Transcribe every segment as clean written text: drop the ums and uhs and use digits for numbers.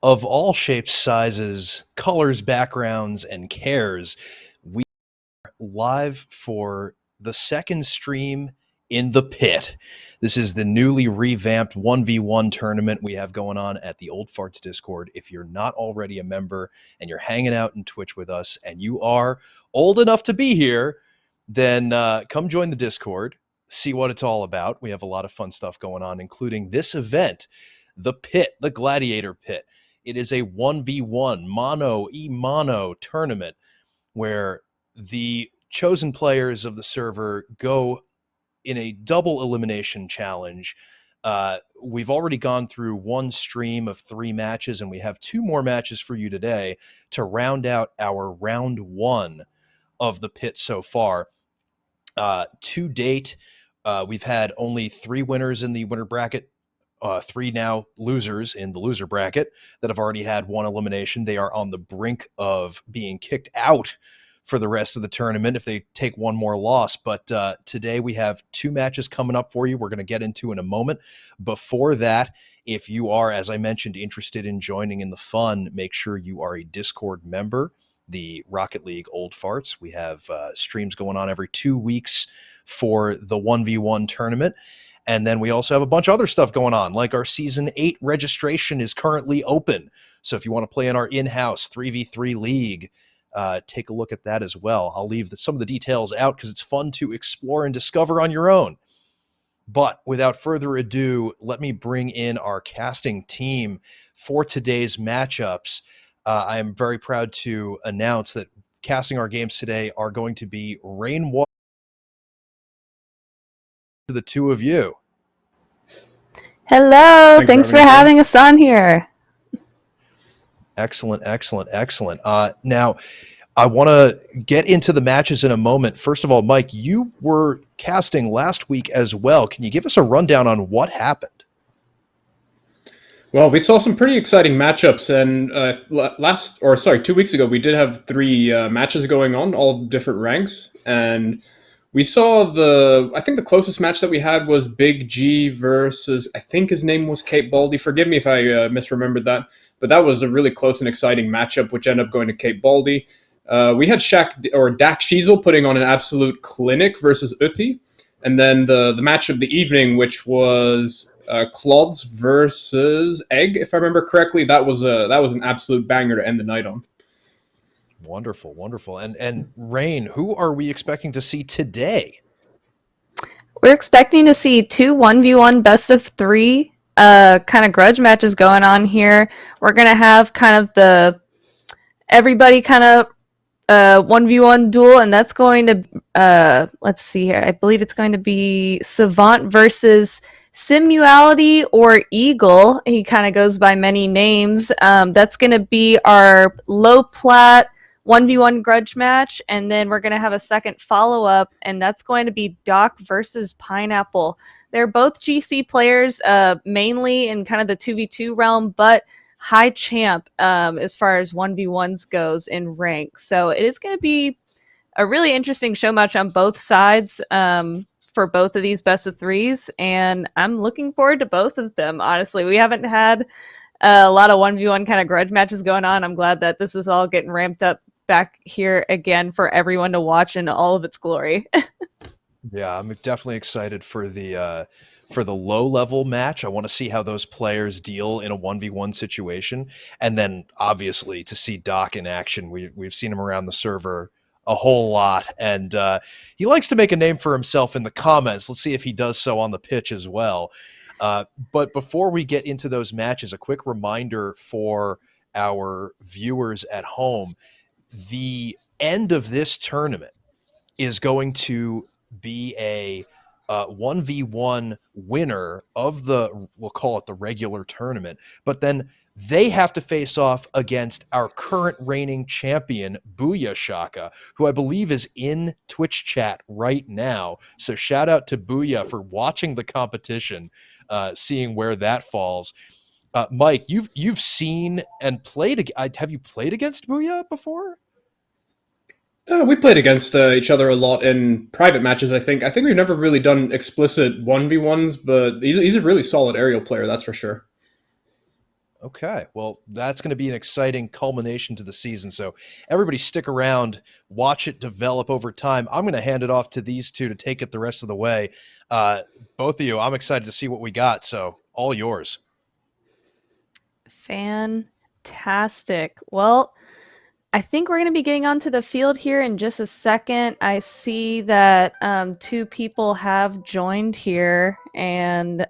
of all shapes, sizes, colors, backgrounds, and cares. We are live for the second stream in the pit. This is the newly revamped 1v1 tournament we have going on at the Old Farts Discord. If you're not already a member and you're hanging out in Twitch with us and you are old enough to be here, then come join the Discord, see what it's all about. We have a lot of fun stuff going on, including this event, the pit, the Gladiator pit. It is a 1v1 mono tournament where the chosen players of the server go in a double elimination challenge. We've already gone through one stream of 3 matches, and we have 2 more matches for you today to round out our round 1 of the pit so far. To date, we've had only 3 winners in the winner bracket, 3 now losers in the loser bracket that have already had 1 elimination. They are on the brink of being kicked out for the rest of the tournament if they take 1 more loss. But today we have 2 matches coming up for you. We're going to get into in a moment. Before that, if you are, as I mentioned, interested in joining in the fun, make sure you are a Discord member. The Rocket League Old Farts. We have streams going on every 2 weeks for the 1v1 tournament. And then we also have a bunch of other stuff going on, like our Season 8 registration is currently open. So if you want to play in our in-house 3v3 league, take a look at that as well. I'll leave some of the details out because it's fun to explore and discover on your own. But without further ado, let me bring in our casting team for today's matchups. I am very proud to announce that casting our games today are going to be Rainwater to the 2 of you. Hello, thanks for having us on here. Excellent. Now, I want to get into the matches in a moment. First of all, Mike, you were casting last week as well. Can you give us a rundown on what happened? Well, we saw some pretty exciting matchups, and 2 weeks ago, we did have 3 matches going on, all different ranks, and we saw I think the closest match that we had was Big G versus, I think his name was Kate Baldy. Forgive me if I misremembered that, but that was a really close and exciting matchup, which ended up going to Kate Baldy. We had Dak Sheasel putting on an absolute clinic versus Uti, and then the match of the evening, which was Clods versus Egg, if I remember correctly. That was an absolute banger to end the night on. Wonderful. And Rain, who are we expecting to see today? We're expecting to see 2 1v1 best of 3 kind of grudge matches going on here. We're gonna have kind of everybody kind of 1v1 duel, and that's going to let's see here. I believe it's going to be Savant versus Simuality or Eagle. He kind of goes by many names. That's going to be our low plat 1v1 grudge match, and then we're going to have a second follow-up, and that's going to be Doc versus Pineapple. They're both GC players, mainly in kind of the 2v2 realm, but high champ as far as 1v1s goes in rank. So it is going to be a really interesting show match on both sides for both of these best of 3s, and I'm looking forward to both of them. Honestly, we haven't had a lot of 1v1 kind of grudge matches going on. I'm glad that this is all getting ramped up back here again for everyone to watch in all of its glory. Yeah, I'm definitely excited for the low level match. I want to see how those players deal in a 1v1 situation, and then obviously to see Doc in action. We've seen him around the server a whole lot, and he likes to make a name for himself in the comments. Let's see if he does so on the pitch as well. But before we get into those matches, a quick reminder for our viewers at home: the end of this tournament is going to be a 1v1 winner of we'll call it the regular tournament, but then they have to face off against our current reigning champion, Booyah Shaka, who I believe is in Twitch chat right now. So shout out to Booyah for watching the competition, seeing where that falls. Mike, you've seen and played. Have you played against Booyah before? We played against each other a lot in private matches, I think. I think we've never really done explicit 1v1s, but he's a really solid aerial player, that's for sure. Okay, well, that's going to be an exciting culmination to the season. So everybody stick around, watch it develop over time. I'm going to hand it off to these two to take it the rest of the way. Both of you, I'm excited to see what we got. So all yours. Fantastic. Well, I think we're going to be getting onto the field here in just a second. I see that two people have joined here, and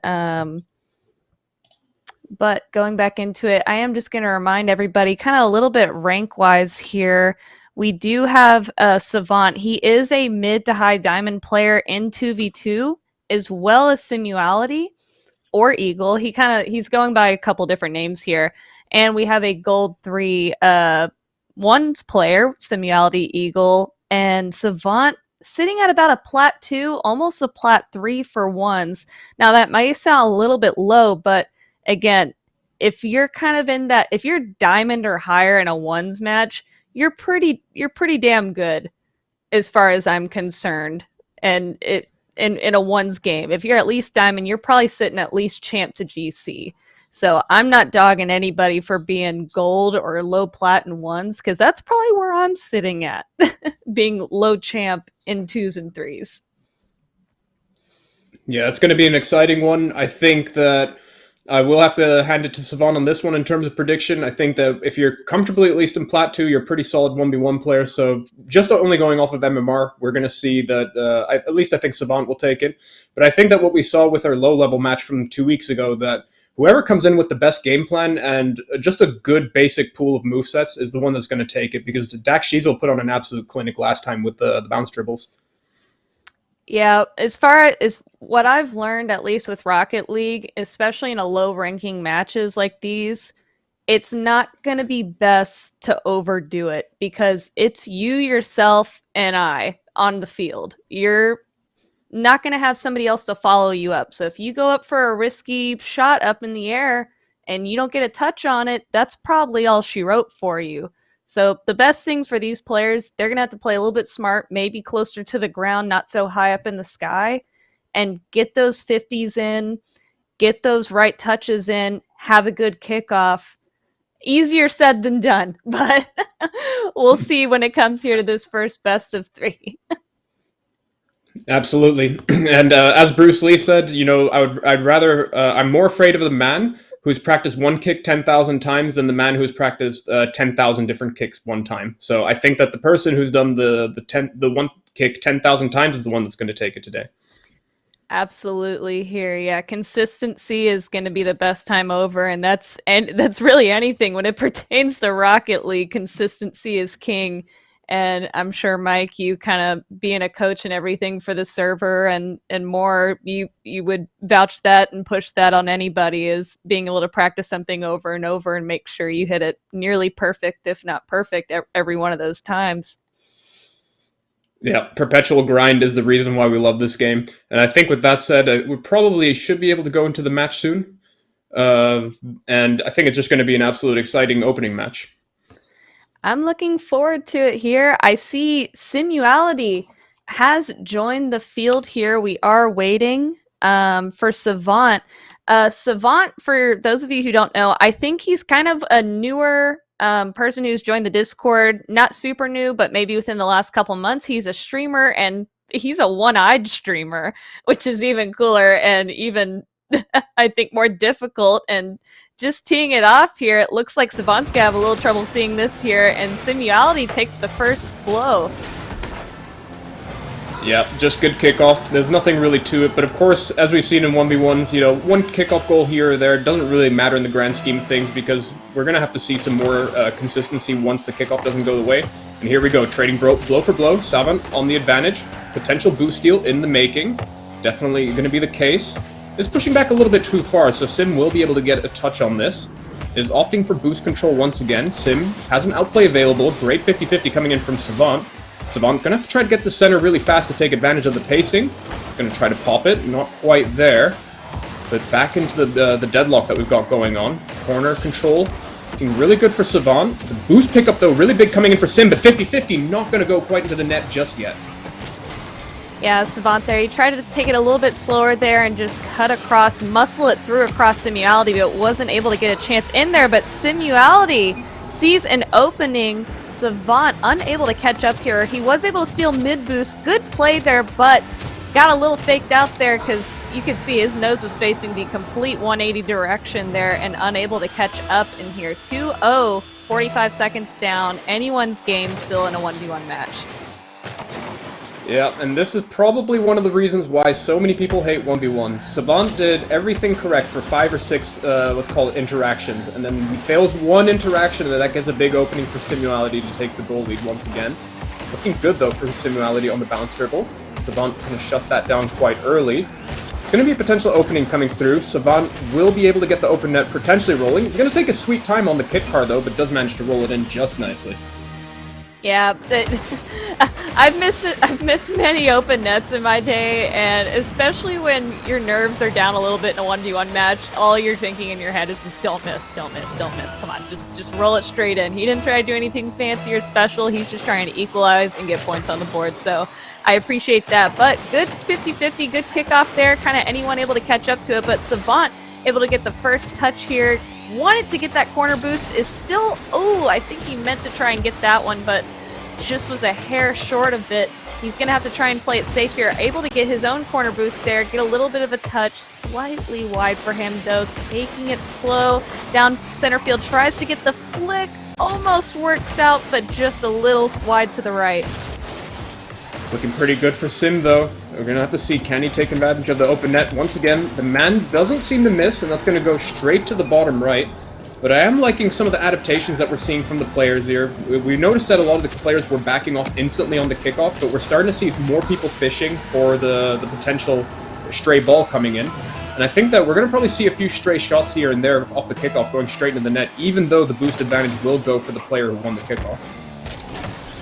but going back into it, I am just going to remind everybody kind of a little bit rank wise here. We do have Savant. He is a mid to high diamond player in 2v2, as well as Simuality or Eagle. He's going by a couple different names here. And we have a gold 3 ones player, Simuality, Eagle, and Savant sitting at about a plat 2, almost a plat 3 for ones. Now that might sound a little bit low, but again, if you're kind of in that, if you're diamond or higher in a ones match, you're pretty damn good as far as I'm concerned. And it in a ones game, if you're at least diamond, you're probably sitting at least champ to GC. So I'm not dogging anybody for being gold or low plat in ones, because that's probably where I'm sitting at, being low champ in 2s and 3s. Yeah, it's going to be an exciting one. I think that I will have to hand it to Savant on this one in terms of prediction. I think that if you're comfortably at least in Plat 2, you're a pretty solid 1v1 player. So just only going off of MMR, we're going to see that at least I think Savant will take it. But I think that what we saw with our low-level match from 2 weeks ago, that whoever comes in with the best game plan and just a good basic pool of movesets is the one that's going to take it, because Dax Shiesel put on an absolute clinic last time with the bounce dribbles. Yeah, as far as what I've learned, at least with Rocket League, especially in a low-ranking matches like these, it's not going to be best to overdo it, because it's you, yourself, and I on the field. You're not going to have somebody else to follow you up. So if you go up for a risky shot up in the air and you don't get a touch on it, that's probably all she wrote for you. So the best things for these players, they're going to have to play a little bit smart, maybe closer to the ground, not so high up in the sky, and get those 50s in, get those right touches in, have a good kickoff. Easier said than done, but we'll see when it comes here to this first best of 3. Absolutely. And as Bruce Lee said, I'm more afraid of the man who's practiced one kick 10,000 times than the man who's practiced 10,000 different kicks one time. So I think that the person who's done the one kick 10,000 times is the one that's going to take it today. Absolutely here. Yeah, consistency is going to be the best time over, and that's really anything when it pertains to Rocket League. Consistency is king. And I'm sure, Mike, you kind of being a coach and everything for the server and more, you would vouch that and push that on anybody, is being able to practice something over and over and make sure you hit it nearly perfect, if not perfect, every one of those times. Yeah, perpetual grind is the reason why we love this game. And I think with that said, we probably should be able to go into the match soon. And I think it's just going to be an absolute exciting opening match. I'm looking forward to it here. I see Simuality has joined the field here. We are waiting for Savant. Savant, for those of you who don't know, I think he's kind of a newer person who's joined the Discord. Not super new, but maybe within the last couple months. He's a streamer, and he's a one-eyed streamer, which is even cooler and even, I think, more difficult. And just teeing it off here, it looks like Savant's gonna have a little trouble seeing this here, and Simuality takes the first blow. Yeah, just good kickoff. There's nothing really to it, but of course, as we've seen in 1v1s, one kickoff goal here or there doesn't really matter in the grand scheme of things, because we're going to have to see some more consistency once the kickoff doesn't go the way. And here we go, trading blow for blow. Savant on the advantage. Potential boost steal in the making. Definitely going to be the case. It's pushing back a little bit too far, so Sim will be able to get a touch on this. Is opting for boost control once again. Sim has an outplay available. Great 50-50 coming in from Savant. Savant gonna have to try to get the center really fast to take advantage of the pacing. Gonna try to pop it, not quite there. But back into the deadlock that we've got going on. Corner control, looking really good for Savant. The boost pickup though, really big coming in for Sim, but 50-50 not gonna go quite into the net just yet. Yeah, Savant there. He tried to take it a little bit slower there and just cut across, muscle it through across Simuality, but wasn't able to get a chance in there. But Simuality sees an opening. Savant unable to catch up here. He was able to steal mid boost. Good play there, but got a little faked out there because you could see his nose was facing the complete 180 direction there and unable to catch up in here. 2-0, 45 seconds down. Anyone's game still in a 1v1 match. Yeah, and this is probably one of the reasons why so many people hate 1v1s. Savant did everything correct for 5 or 6, let's call it interactions, and then he fails one interaction, and that gets a big opening for Simuality to take the goal lead once again. Looking good, though, for Simuality on the bounce dribble. Savant kind of shut that down quite early. It's going to be a potential opening coming through. Savant will be able to get the open net potentially rolling. He's going to take a sweet time on the kick car, though, but does manage to roll it in just nicely. Yeah, I've missed many open nets in my day, and especially when your nerves are down a little bit in a 1v1 match, all you're thinking in your head is just don't miss, don't miss, don't miss. Come on, just roll it straight in. He didn't try to do anything fancy or special. He's just trying to equalize and get points on the board. So I appreciate that. But good 50-50, good kickoff there. Kind of anyone able to catch up to it, but Savant able to get the first touch here. Wanted to get that corner boost, is still, oh, I think he meant to try and get that one, but just was a hair short of it. He's going to have to try and play it safe here. Able to get his own corner boost there, get a little bit of a touch, slightly wide for him though, taking it slow. Down center field, tries to get the flick, almost works out, but just a little wide to the right. It's looking pretty good for Sim, though. We're going to have to see, can he take advantage of the open net? Once again, the man doesn't seem to miss, and that's going to go straight to the bottom right. But I am liking some of the adaptations that we're seeing from the players here. We noticed that a lot of the players were backing off instantly on the kickoff, but we're starting to see more people fishing for the potential stray ball coming in. And I think that we're going to probably see a few stray shots here and there off the kickoff going straight into the net, even though the boost advantage will go for the player who won the kickoff.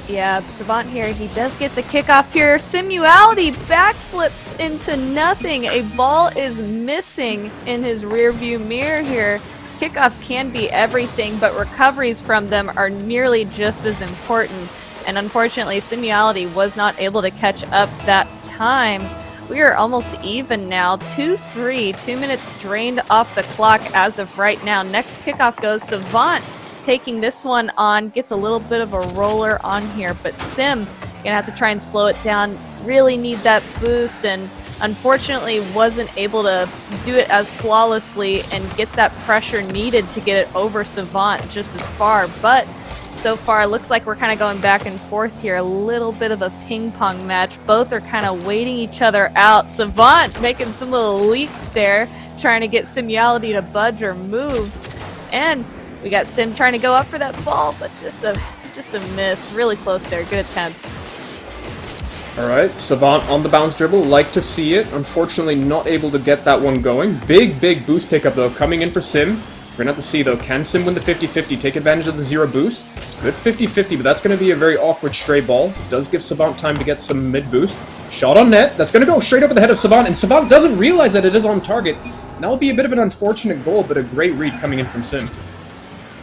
Yeah, Savant here, he does get the kickoff here. Simuality backflips into nothing. A ball is missing in his rear view mirror here. Kickoffs can be everything, but recoveries from them are nearly just as important. And unfortunately, Simuality was not able to catch up that time. We are almost even now. 2-3, 2 minutes drained off the clock as of right now. Next kickoff goes Savant. Taking this one on, gets a little bit of a roller on here, but Sim gonna have to try and slow it down. Really need that boost, and unfortunately wasn't able to do it as flawlessly and get that pressure needed to get it over Savant just as far. But so far, looks like we're kind of going back and forth here. A little bit of a ping pong match. Both are kind of waiting each other out. Savant making some little leaps there, trying to get Simuality to budge or move, and we got Sim trying to go up for that ball, but just a miss. Really close there. Good attempt. All right, Savant on the bounce dribble. Like to see it. Unfortunately, not able to get that one going. Big boost pickup, though, coming in for Sim. We're going to have to see, though, can Sim win the 50-50, take advantage of the zero boost? Good 50-50, but that's going to be a very awkward stray ball. Does give Savant time to get some mid-boost. Shot on net. That's going to go straight over the head of Savant, and Savant doesn't realize that it is on target. That'll be a bit of an unfortunate goal, but a great read coming in from Sim.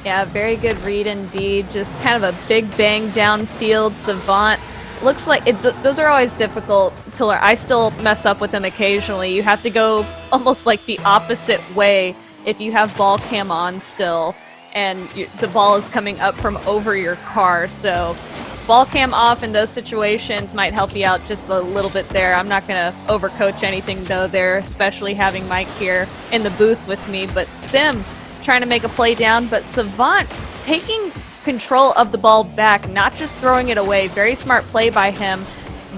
Yeah, very good read indeed. Just kind of a big bang downfield. Savant looks like those are always difficult to learn. I still mess up with them occasionally. You have to go almost like the opposite way if you have ball cam on still, and the ball is coming up from over your car. So ball cam off in those situations might help you out just a little bit there. I'm not going to overcoach anything though there, especially having Mike here in the booth with me. But Sim trying to make a play down, but Savant taking control of the ball back, not just throwing it away. Very smart play by him.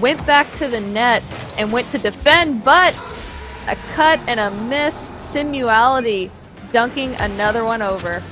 Went back to the net and went to defend, but a cut and a miss. Simuality dunking another one over.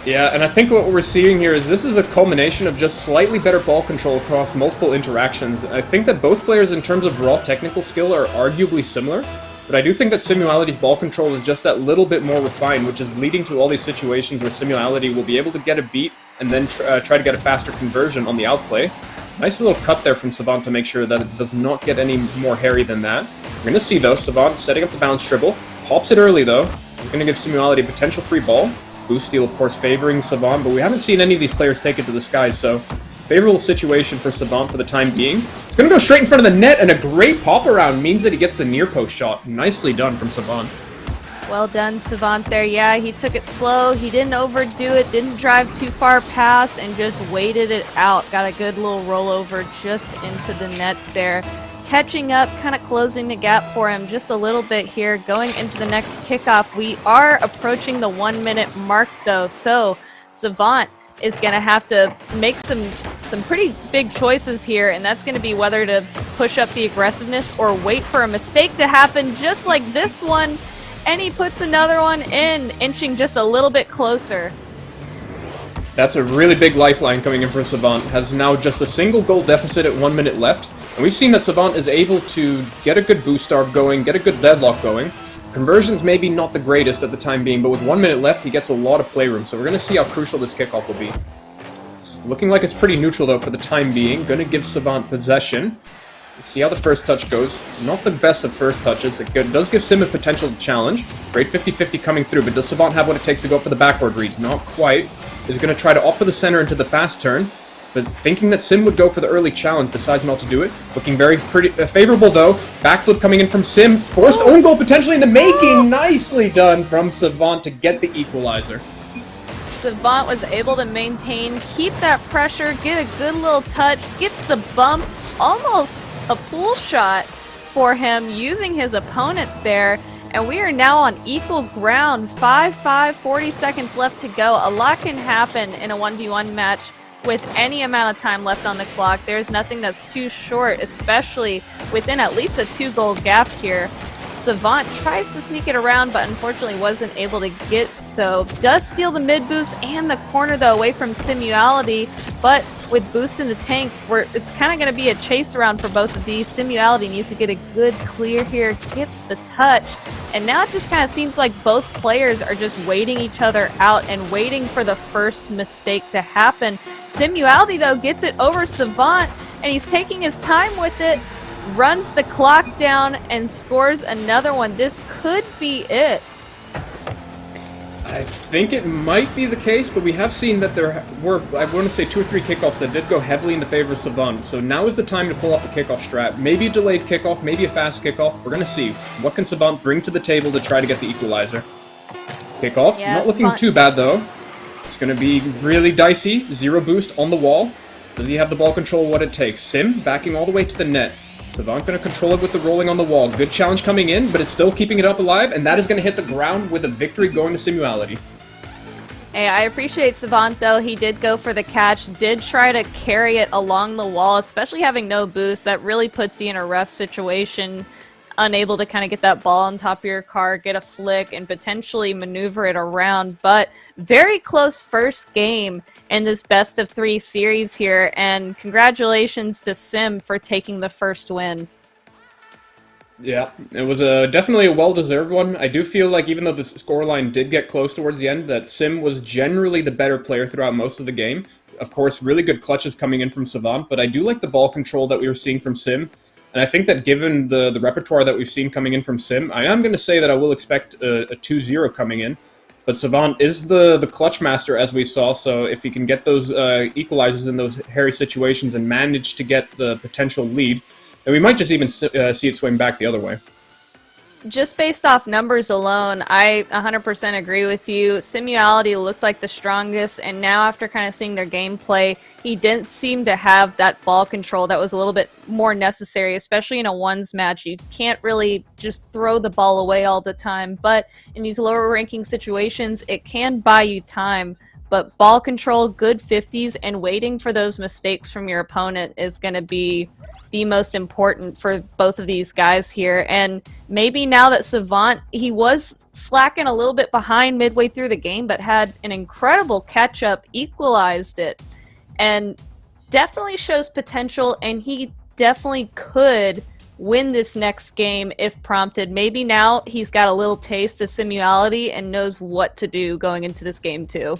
Yeah, and I think what we're seeing here is this is a culmination of just slightly better ball control across multiple interactions. I think that both players, in terms of raw technical skill, are arguably similar. But I do think that Simuality's ball control is just that little bit more refined, which is leading to all these situations where Simuality will be able to get a beat and then try to get a faster conversion on the outplay. Nice little cut there from Savant to make sure that it does not get any more hairy than that. We're going to see, though, Savant setting up the bounce dribble. Pops it early, though. We're going to give Simuality a potential free ball. Boost steal, of course, favoring Savant, but we haven't seen any of these players take it to the sky, so favorable situation for Savant for the time being. He's going to go straight in front of the net, and a great pop around means that he gets the near post shot. Nicely done from Savant. Well done, Savant there. Yeah, he took it slow. He didn't overdo it, didn't drive too far past, and just waited it out. Got a good little rollover just into the net there. Catching up, kind of closing the gap for him just a little bit here. Going into the next kickoff, we are approaching the 1 minute mark though, so Savant is going to have to make some pretty big choices here, and that's going to be whether to push up the aggressiveness or wait for a mistake to happen just like this one, and he puts another one in, inching just a little bit closer. That's a really big lifeline coming in from Savant. Has now just a single goal deficit at 1 minute left. And we've seen that Savant is able to get a good boost starve going, get a good deadlock going. Conversions maybe not the greatest at the time being, but with 1 minute left, he gets a lot of playroom. So we're going to see how crucial this kickoff will be. It's looking like it's pretty neutral, though, for the time being. Going to give Savant possession. Let's see how the first touch goes. Not the best of first touches. It does give Sim a potential challenge. Great 50-50 coming through, but does Savant have what it takes to go up for the backward read? Not quite. Is going to try to opt for the center into the fast turn. But thinking that Sim would go for the early challenge, decides not to do it. Looking very favorable, though. Backflip coming in from Sim. Forced own goal potentially in the making. Nicely done from Savant to get the equalizer. Savant was able to maintain, keep that pressure, get a good little touch, gets the bump, almost a pool shot for him using his opponent there. And we are now on equal ground. 5-5, 40 seconds left to go. A lot can happen in a 1v1 match with any amount of time left on the clock. There's nothing that's too short, especially within at least a 2-goal gap here. Savant tries to sneak it around, but unfortunately wasn't able to get so. Does steal the mid boost and the corner, though, away from Simuality, but with boost in the tank, it's kind of going to be a chase around for both of these. Simuality needs to get a good clear here, gets the touch, and now it just kind of seems like both players are just waiting each other out and waiting for the first mistake to happen. Simuality, though, gets it over Savant, and he's taking his time with it, runs the clock down, and scores another one. This could be it. I think it might be the case, but we have seen that there were, I want to say, 2 or 3 kickoffs that did go heavily in the favor of Savant. So now is the time to pull off the kickoff strat. Maybe a delayed kickoff, maybe a fast kickoff. We're going to see. What can Savant bring to the table to try to get the equalizer? Kickoff. Yeah, not looking too bad, though. It's going to be really dicey. 0 boost on the wall. Does he have the ball control what it takes? Sim backing all the way to the net. Savant going to control it with the rolling on the wall. Good challenge coming in, but it's still keeping it up alive, and that is going to hit the ground with a victory going to Simuality. Hey, I appreciate Savant, though. He did go for the catch, did try to carry it along the wall, especially having no boost. That really puts you in a rough situation, unable to kind of get that ball on top of your car, get a flick, and potentially maneuver it around. But very close first game in this best of 3 series here, and congratulations to Sim for taking the first win. Yeah, it was definitely a well-deserved one. I do feel like even though the scoreline did get close towards the end, that Sim was generally the better player throughout most of the game. Of course, really good clutches coming in from Savant, but I do like the ball control that we were seeing from Sim. And I think that given the repertoire that we've seen coming in from Sim, I am going to say that I will expect a 2-0 coming in. But Savant is the clutch master, as we saw, so if he can get those equalizers in those hairy situations and manage to get the potential lead, then we might just even see it swing back the other way. Just based off numbers alone, I 100% agree with you. Simuality looked like the strongest, and now after kind of seeing their gameplay, he didn't seem to have that ball control that was a little bit more necessary, especially in a ones match. You can't really just throw the ball away all the time, but in these lower ranking situations, it can buy you time. But ball control, good 50s, and waiting for those mistakes from your opponent is going to be the most important for both of these guys here. And maybe now that Savant, he was slacking a little bit behind midway through the game, but had an incredible catch-up, equalized it, and definitely shows potential, and he definitely could win this next game if prompted. Maybe now he's got a little taste of Simuality and knows what to do going into this game too.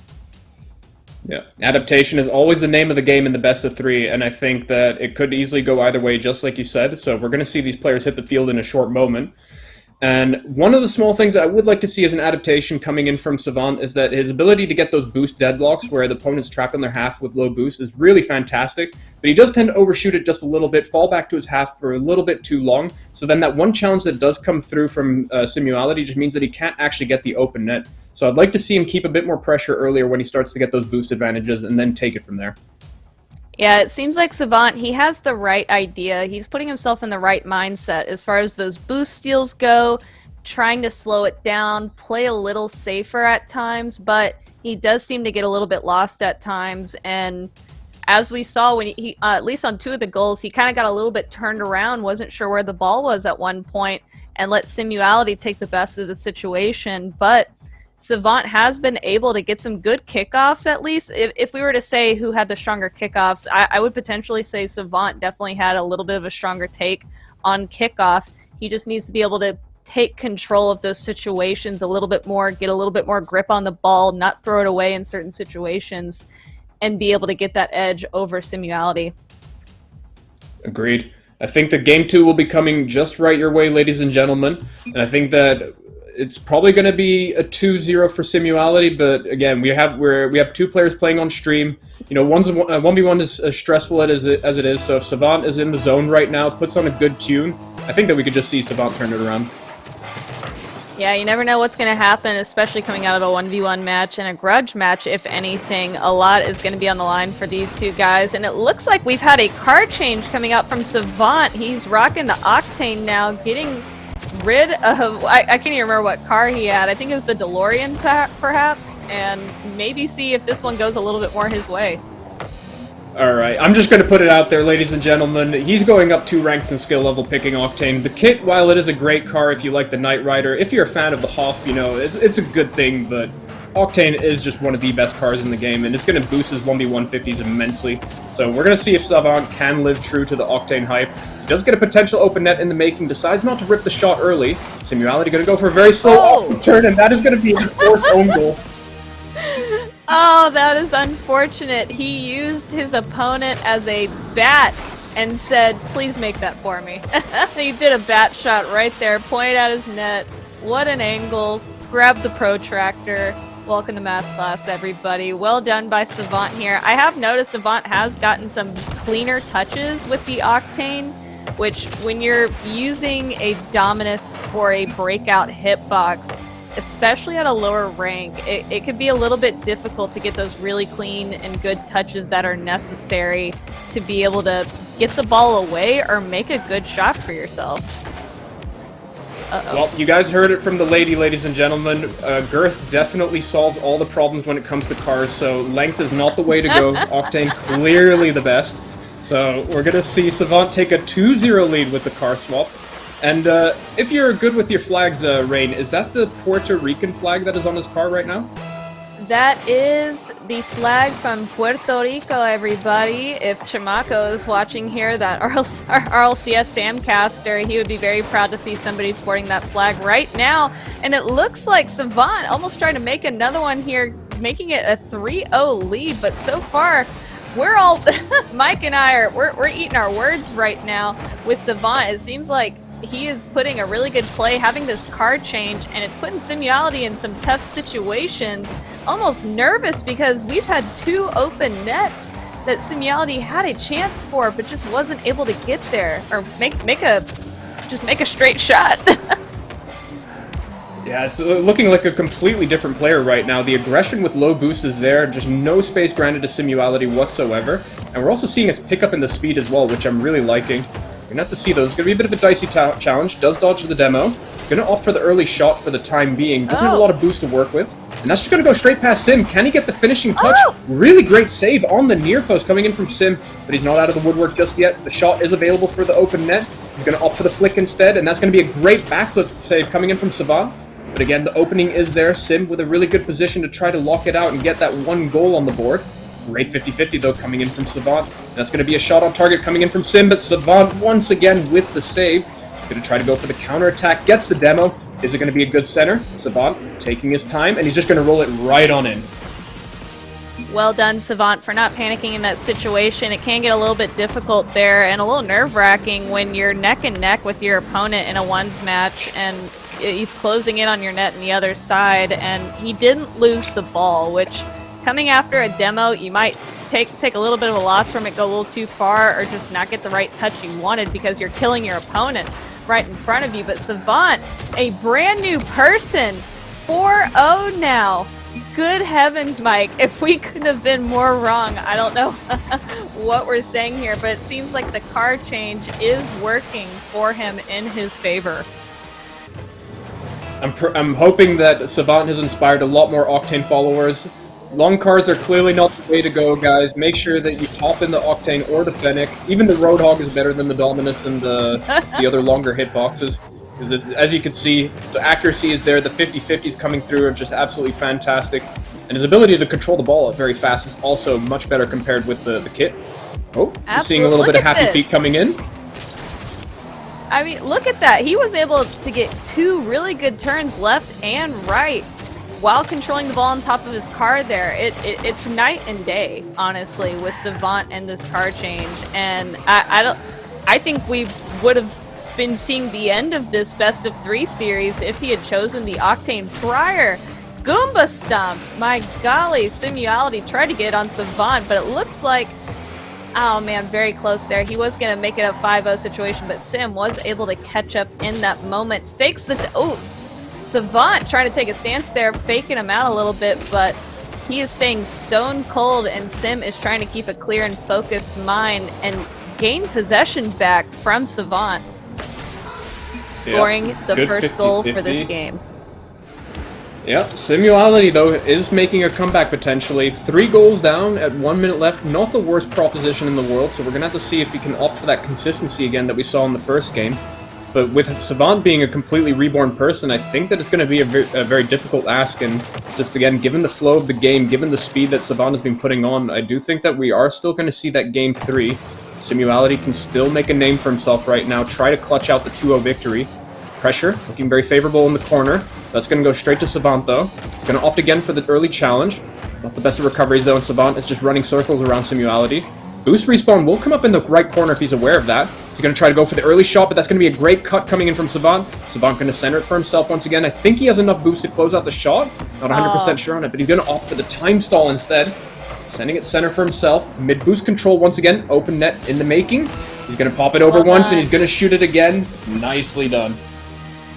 Yeah, adaptation is always the name of the game in the best of 3, and I think that it could easily go either way, just like you said. So we're going to see these players hit the field in a short moment. And one of the small things that I would like to see as an adaptation coming in from Savant is that his ability to get those boost deadlocks where the opponent's trapped in their half with low boost is really fantastic, but he does tend to overshoot it just a little bit, fall back to his half for a little bit too long, so then that one challenge that does come through from Simuality just means that he can't actually get the open net. So I'd like to see him keep a bit more pressure earlier when he starts to get those boost advantages and then take it from there. Yeah, it seems like Savant, he has the right idea. He's putting himself in the right mindset as far as those boost steals go, trying to slow it down, play a little safer at times, but he does seem to get a little bit lost at times. And as we saw when he at least on 2 of the goals, he kind of got a little bit turned around, wasn't sure where the ball was at one point, and let Simuality take the best of the situation. But Savant has been able to get some good kickoffs, at least. If we were to say who had the stronger kickoffs, I would potentially say Savant definitely had a little bit of a stronger take on kickoff. He just needs to be able to take control of those situations a little bit more, get a little bit more grip on the ball, not throw it away in certain situations, and be able to get that edge over Simuality. Agreed. I think that Game 2 will be coming just right your way, ladies and gentlemen. And I think that it's probably going to be a 2-0 for Simuality, but again, we have 2 players playing on stream. You know, 1v1 is as stressful as it is, so if Savant is in the zone right now, puts on a good tune, I think that we could just see Savant turn it around. Yeah, you never know what's going to happen, especially coming out of a 1v1 match and a grudge match, if anything. A lot is going to be on the line for these 2 guys, and it looks like we've had a car change coming out from Savant. He's rocking the Octane now, getting rid of, I can't even remember what car he had. I think it was the DeLorean perhaps, and maybe see if this one goes a little bit more his way. Alright, I'm just going to put it out there, ladies and gentlemen. He's going up 2 ranks in skill level picking Octane. The kit, while it is a great car if you like the Knight Rider, if you're a fan of the Hoff, you know, it's a good thing, but Octane is just one of the best cars in the game, and it's going to boost his 1v150s immensely. So we're going to see if Savant can live true to the Octane hype. He does get a potential open net in the making, decides not to rip the shot early. Simuality going to go for a very slow turn, and that is going to be a forced own goal. Oh, that is unfortunate. He used his opponent as a bat and said, please make that for me. He did a bat shot right there, pointed at his net. What an angle. Grabbed the protractor. Welcome to math class, everybody. Well done by Savant here. I have noticed Savant has gotten some cleaner touches with the Octane, which when you're using a Dominus or a breakout hitbox, especially at a lower rank, it could be a little bit difficult to get those really clean and good touches that are necessary to be able to get the ball away or make a good shot for yourself. Well, you guys heard it from the ladies and gentlemen. Girth definitely solves all the problems when it comes to cars, so length is not the way to go. Octane clearly the best. So we're going to see Savant take a 2-0 lead with the car swap. And if you're good with your flags, Rain, is that the Puerto Rican flag that is on his car right now? That is the flag from Puerto Rico, everybody. If Chamaco is watching here, that RLCS Samcaster, he would be very proud to see somebody sporting that flag right now. And it looks like Savant almost trying to make another one here, making it a 3-0 lead. But so far, we're all, Mike and I we're eating our words right now with Savant. It seems like he is putting a really good play, having this card change, and it's putting Simuality in some tough situations. Almost nervous because we've had 2 open nets that Simuality had a chance for, but just wasn't able to get there or make a straight shot. Yeah, it's looking like a completely different player right now. The aggression with low boost is there, just no space granted to Simuality whatsoever. And we're also seeing his pick up in the speed as well, which I'm really liking. You're going to have to see those. It's going to be a bit of a dicey challenge. Does dodge the demo. Going to opt for the early shot for the time being. Doesn't have a lot of boost to work with. And that's just going to go straight past Sim. Can he get the finishing touch? Really great save on the near post coming in from Sim, but he's not out of the woodwork just yet. The shot is available for the open net. He's going to opt for the flick instead, and that's going to be a great backflip save coming in from Savant. But again, the opening is there. Sim with a really good position to try to lock it out and get that 1 goal on the board. Great 50-50 though coming in from Savant. That's going to be a shot on target coming in from Sim, but Savant once again with the save. He's going to try to go for the counter attack, gets the demo. Is it going to be a good center? Savant taking his time, and he's just going to roll it right on in. Well done, Savant, for not panicking in that situation. It can get a little bit difficult there and a little nerve-wracking when you're neck and neck with your opponent in a ones match, and he's closing in on your net on the other side, and he didn't lose the ball, which coming after a demo, you might take a little bit of a loss from it, go a little too far, or just not get the right touch you wanted because you're killing your opponent right in front of you. But Savant, a brand new person, 4-0 now. Good heavens, Mike. If we couldn't have been more wrong, I don't know what we're saying here, but it seems like the card change is working for him in his favor. I'm hoping that Savant has inspired a lot more Octane followers. Long cards are clearly not the way to go, guys. Make sure that you hop in the Octane or the Fennec. Even the Roadhog is better than the Dominus and the other longer hitboxes. Because as you can see, the accuracy is there, the 50-50s coming through are just absolutely fantastic. And his ability to control the ball very fast is also much better compared with the kit. Oh, seeing a little bit of happy feet coming in. I mean, look at that. He was able to get 2 really good turns left and right while controlling the ball on top of his card there. It's night and day, honestly, with Savant and this card change. And I think we would have been seeing the end of this best of 3 series if he had chosen the Octane prior. Goomba stomped. My golly, Simuality tried to get on Savant, but it looks like, oh man, very close there. He was going to make it a 5-0 situation, but Sim was able to catch up in that moment. Fakes the... Oh, Savant trying to take a stance there, faking him out a little bit, but he is staying stone cold, and Sim is trying to keep a clear and focused mind and gain possession back from Savant, scoring the first 50-50. goal for this game. Yeah, Simuality, though, is making a comeback potentially. 3 goals down at 1 minute left. Not the worst proposition in the world, so we're going to have to see if he can opt for that consistency again that we saw in the first game. But with Savant being a completely reborn person, I think that it's going to be a very difficult ask. And just again, given the flow of the game, given the speed that Savant has been putting on, I do think that we are still going to see that Game 3. Simuality can still make a name for himself right now, try to clutch out the 2-0 victory. Pressure, looking very favorable in the corner. That's going to go straight to Savant, though. He's going to opt again for the early challenge. Not the best of recoveries, though, and Savant is just running circles around Simuality. Boost respawn will come up in the right corner if he's aware of that. He's going to try to go for the early shot, but that's going to be a great cut coming in from Savant. Savant going to center it for himself once again. I think he has enough boost to close out the shot. Not 100% sure on it, but he's going to opt for the time stall instead. Sending it center for himself. Mid boost control once again. Open net in the making. He's going to pop it over once, and he's going to shoot it again. Nicely done.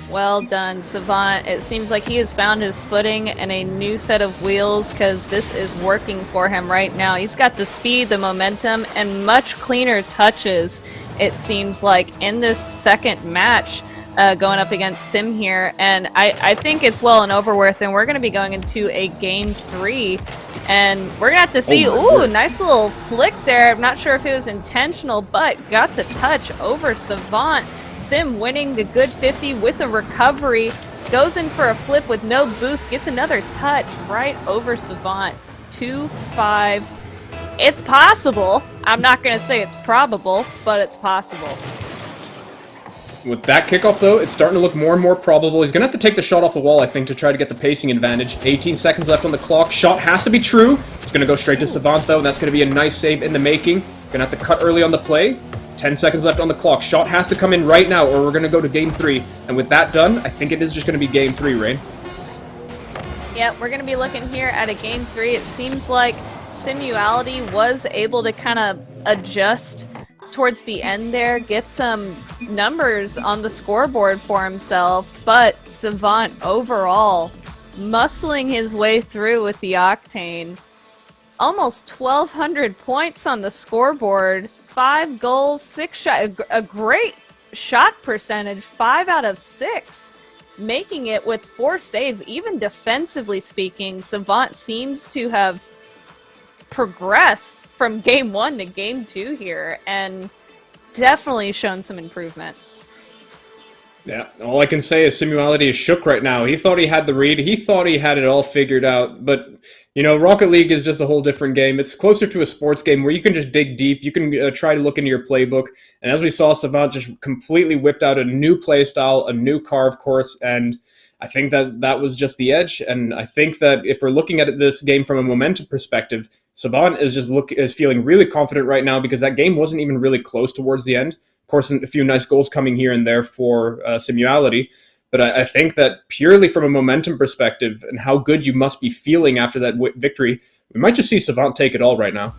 Well done, Savant. It seems like he has found his footing and a new set of wheels, because this is working for him right now. He's got the speed, the momentum, and much cleaner touches, it seems like, in this second match going up against Sim here. And I think it's well and over with, and we're going to be going into a Game 3. And we're going to have to see... Ooh, nice little flick there. I'm not sure if it was intentional, but got the touch over Savant. Sim winning the good 50 with a recovery, goes in for a flip with no boost, gets another touch right over Savant. 2-5. It's possible. I'm not going to say it's probable, but it's possible. With that kickoff, though, it's starting to look more and more probable. He's going to have to take the shot off the wall, I think, to try to get the pacing advantage. 18 seconds left on the clock. Shot has to be true. It's going to go straight to Savant, though, and that's going to be a nice save in the making. Going to have to cut early on the play. 10 seconds left on the clock. Shot has to come in right now, or we're going to go to Game 3. And with that done, I think it is just going to be Game 3, Rain. Yep, we're going to be looking here at a Game 3. It seems like Simuality was able to kind of adjust towards the end there, get some numbers on the scoreboard for himself, but Savant overall muscling his way through with the Octane. Almost 1,200 points on the scoreboard. 5 goals, 6 shots, a great shot percentage, 5 out of 6, making it with 4 saves. Even defensively speaking, Savant seems to have progressed from Game 1 to Game 2 here, and definitely shown some improvement. Yeah, all I can say is Simuality is shook right now. He thought he had the read. He thought he had it all figured out, but... You know, Rocket League is just a whole different game. It's closer to a sports game where you can just dig deep. You can try to look into your playbook. And as we saw, Savant just completely whipped out a new play style, a new carve course. And I think that was just the edge. And I think that if we're looking at this game from a momentum perspective, Savant is feeling really confident right now because that game wasn't even really close towards the end. Of course, a few nice goals coming here and there for Simuality. But I think that purely from a momentum perspective and how good you must be feeling after that victory, we might just see Savant take it all right now.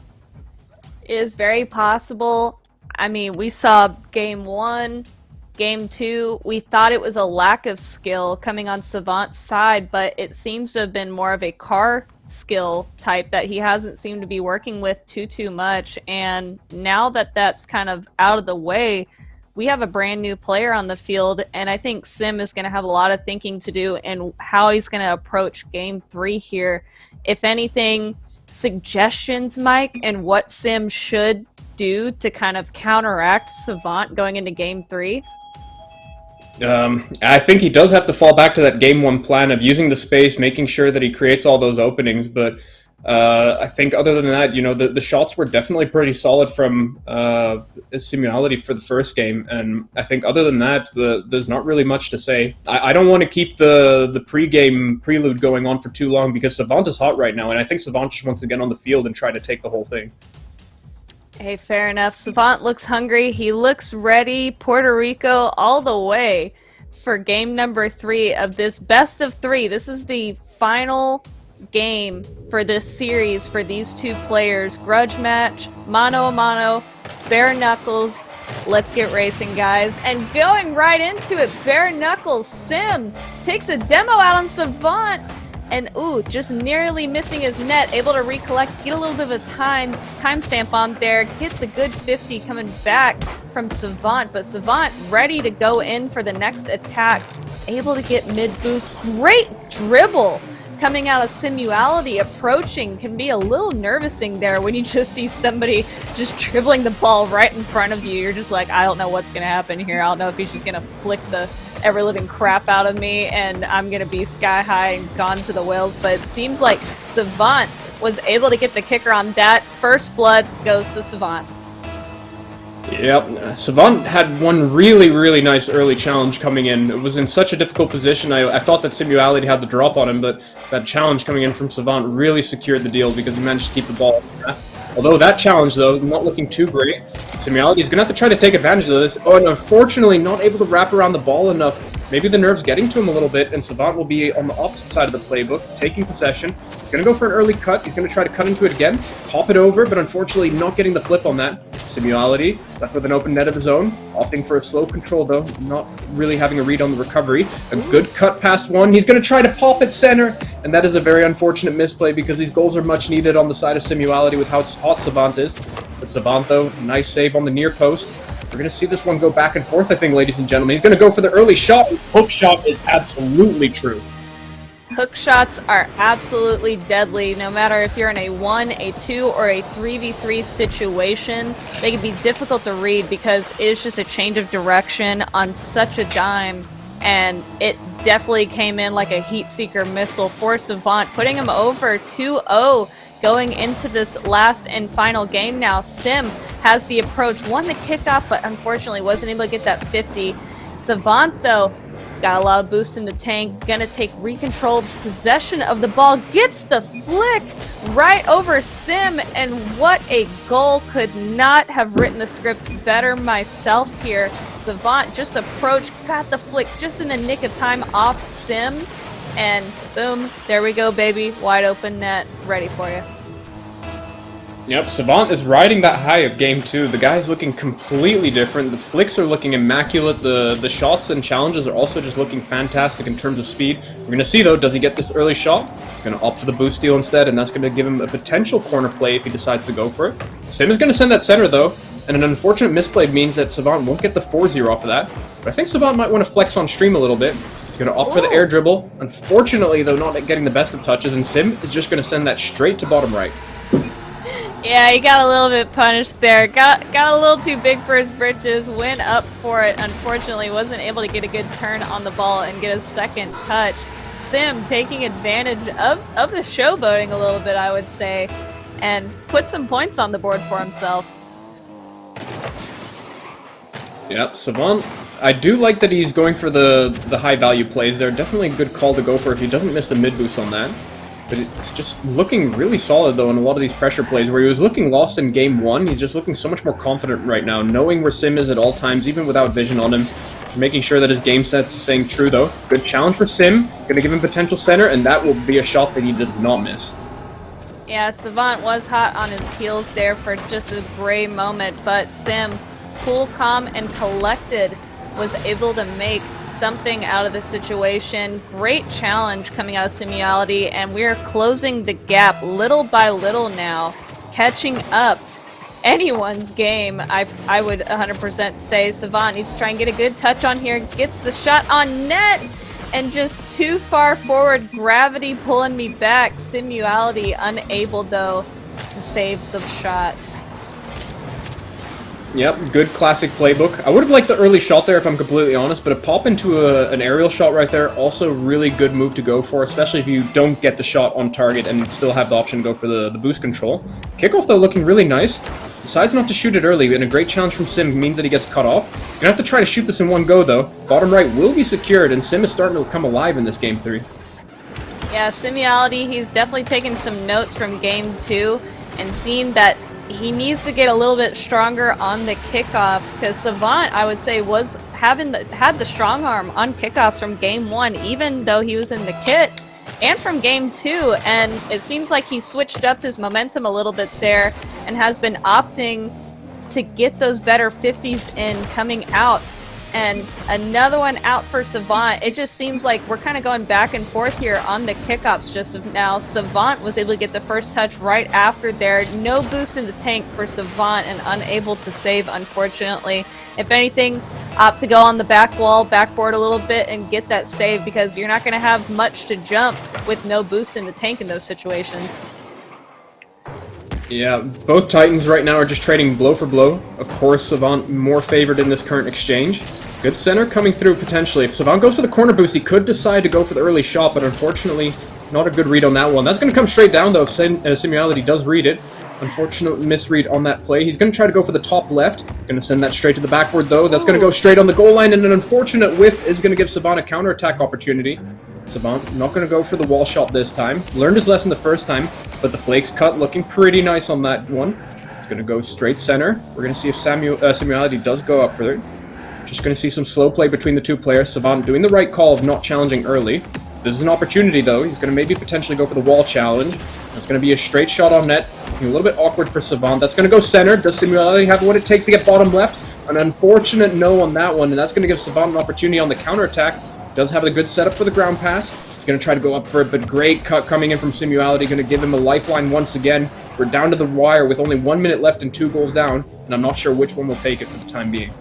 It is very possible. I mean, we saw game 1, game 2. We thought it was a lack of skill coming on Savant's side, but it seems to have been more of a car skill type that he hasn't seemed to be working with too much. And now that that's kind of out of the way, we have a brand new player on the field, and I think Sim is going to have a lot of thinking to do in how he's going to approach game 3 here. If anything, suggestions, Mike, and what Sim should do to kind of counteract Savant going into game 3? I think he does have to fall back to that game 1 plan of using the space, making sure that he creates all those openings. But I think other than that, the shots were definitely pretty solid from Simuality for the first game. And I think other than that, there's not really much to say. I don't want to keep the pre-game prelude going on for too long because Savant is hot right now. And I think Savant just wants to get on the field and try to take the whole thing. Hey, fair enough. Savant looks hungry. He looks ready. Puerto Rico all the way for game number 3 of this best of 3. This is the final game for this series for these two players. Grudge match, mano a mano, bare knuckles. Let's get racing, guys. And going right into it, bare knuckles. Sim takes a demo out on Savant. And just nearly missing his net, able to recollect, get a little bit of a timestamp on there, get the good 50 coming back from Savant, but Savant ready to go in for the next attack, able to get mid boost. Great dribble coming out of Simuality, approaching. Can be a little nervousing there when you just see somebody just dribbling the ball right in front of you. You're just like, I don't know what's gonna happen here. I don't know if he's just gonna flick the ever-living crap out of me and I'm gonna be sky high and gone to the whales. But it seems like Savant was able to get the kicker on that. First blood goes to Savant. Yep, Savant had one really nice early challenge coming in. It was in such a difficult position. I thought that Simuality had the drop on him, but that challenge coming in from Savant really secured the deal because he managed to keep the ball. Although that challenge, though, not looking too great. Simuality is going to have to try to take advantage of this. Oh, and unfortunately not able to wrap around the ball enough. Maybe the nerve's getting to him a little bit, and Savant will be on the opposite side of the playbook, taking possession. He's going to go for an early cut. He's going to try to cut into it again, pop it over, but unfortunately not getting the flip on that. Simuality left with an open net of his own, opting for a slow control, though, not really having a read on the recovery. A good cut past one. He's going to try to pop at center, and that is a very unfortunate misplay because these goals are much needed on the side of Simuality with how hot Savant is. But Savant, though, nice save on the near post. We're going to see this one go back and forth, I think, ladies and gentlemen. He's going to go for the early shot. Hook shot is absolutely true. Hook shots are absolutely deadly, no matter if you're in a 1, a 2, or a 3v3 situation. They can be difficult to read because it is just a change of direction on such a dime, and it definitely came in like a heat seeker missile for Savant, putting him over 2-0 going into this last and final game now. Sim has the approach, won the kickoff, but unfortunately wasn't able to get that 50. Savant, though, got a lot of boost in the tank, gonna take recontrolled possession of the ball, gets the flick right over Sim, and what a goal. Could not have written the script better myself here. Savant just approached, got the flick just in the nick of time off Sim, and boom, there we go, baby. Wide open net, ready for you. Yep, Savant is riding that high of game 2. The guy's looking completely different. The flicks are looking immaculate. The shots and challenges are also just looking fantastic in terms of speed. We're going to see, though, does he get this early shot? He's going to opt for the boost steal instead, and that's going to give him a potential corner play if he decides to go for it. Sim is going to send that center, though, and an unfortunate misplay means that Savant won't get the 4-0 off of that. But I think Savant might want to flex on stream a little bit. He's going to opt for the air dribble. Unfortunately, though, not getting the best of touches, and Sim is just going to send that straight to bottom right. Yeah, he got a little bit punished there. Got a little too big for his britches. Went up for it. Unfortunately, wasn't able to get a good turn on the ball and get a second touch. Sim taking advantage of the showboating a little bit, I would say, and put some points on the board for himself. Yep, Savant, I do like that he's going for the high-value plays there. Definitely a good call to go for if he doesn't miss the mid-boost on that. But it's just looking really solid, though, in a lot of these pressure plays. Where he was looking lost in game 1, he's just looking so much more confident right now, knowing where Sim is at all times, even without vision on him. making sure that his game sense is staying true, though. Good challenge for Sim. Gonna give him potential center, and that will be a shot that he does not miss. Yeah, Savant was hot on his heels there for just a gray moment, but Sim, cool, calm, and collected, was able to make something out of the situation. Great challenge coming out of Simuality, and we're closing the gap little by little now, catching up. Anyone's game, I would 100% say. Savant needs to try and get a good touch on here, gets the shot on net, and just too far forward, gravity pulling me back. Simuality unable, though, to save the shot. Yep, good classic playbook. I would have liked the early shot there, if I'm completely honest, but a pop into an aerial shot right there, also really good move to go for, especially if you don't get the shot on target and still have the option to go for the boost control. Kickoff, though, looking really nice. Decides not to shoot it early, and a great challenge from Sim means that he gets cut off. He's gonna have to try to shoot this in one go, though. Bottom right will be secured, and Sim is starting to come alive in this game 3. Yeah, Simuality, he's definitely taken some notes from game 2 and seen that he needs to get a little bit stronger on the kickoffs, because Savant, I would say, had the strong arm on kickoffs from game 1, even though he was in the kit, and from game 2, and it seems like he switched up his momentum a little bit there and has been opting to get those better 50s in coming out. And another one out for Savant. It just seems like we're kind of going back and forth here on the kickoffs just of now. Savant was able to get the first touch right after there. No boost in the tank for Savant and unable to save, unfortunately. If anything, opt to go on the back wall, backboard a little bit, and get that save, because you're not going to have much to jump with no boost in the tank in those situations. Yeah, both Titans right now are just trading blow for blow. Of course, Savant more favored in this current exchange. Good center coming through potentially. If Savant goes for the corner boost, he could decide to go for the early shot, but unfortunately, not a good read on that one. That's going to come straight down, though, if Simuality does read it. Unfortunate misread on that play. He's going to try to go for the top left. Going to send that straight to the backboard, though. That's going to go straight on the goal line, and an unfortunate whiff is going to give Savant a counterattack opportunity. Savant not going to go for the wall shot this time. Learned his lesson the first time, but the flakes cut looking pretty nice on that one. It's going to go straight center. We're going to see if Simuality does go up for it. Just going to see some slow play between the two players. Savant doing the right call of not challenging early. This is an opportunity, though. He's going to maybe potentially go for the wall challenge. That's going to be a straight shot on net. A little bit awkward for Savant. That's going to go center. Does Simuality have what it takes to get bottom left? An unfortunate no on that one, and that's going to give Savant an opportunity on the counterattack. Does have a good setup for the ground pass. He's going to try to go up for it, but great cut coming in from Simuality. Going to give him a lifeline once again. We're down to the wire with only 1 minute left and 2 goals down, and I'm not sure which one will take it for the time being.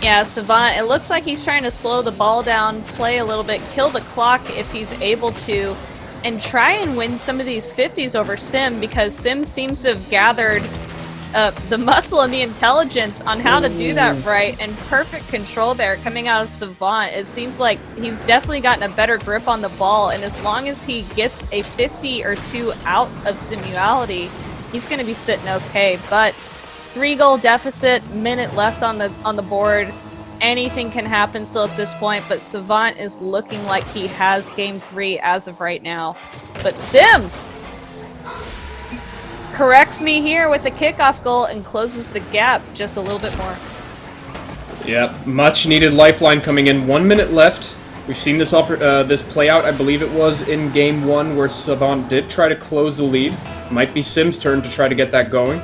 Yeah, Savant, it looks like he's trying to slow the ball down, play a little bit, kill the clock if he's able to, and try and win some of these 50s over Sim, because Sim seems to have gathered the muscle and the intelligence on how to do that right, and perfect control there coming out of Savant. It seems like he's definitely gotten a better grip on the ball, and as long as he gets a 50 or 2 out of Simuality, he's going to be sitting okay. But 3-goal deficit, minute left on the board. Anything can happen still at this point, but Savant is looking like he has game 3 as of right now. But Sim corrects me here with the kickoff goal and closes the gap just a little bit more. Yep, much needed lifeline coming in. 1 minute left. We've seen this play out, I believe it was in game 1, where Savant did try to close the lead. Might be Sim's turn to try to get that going.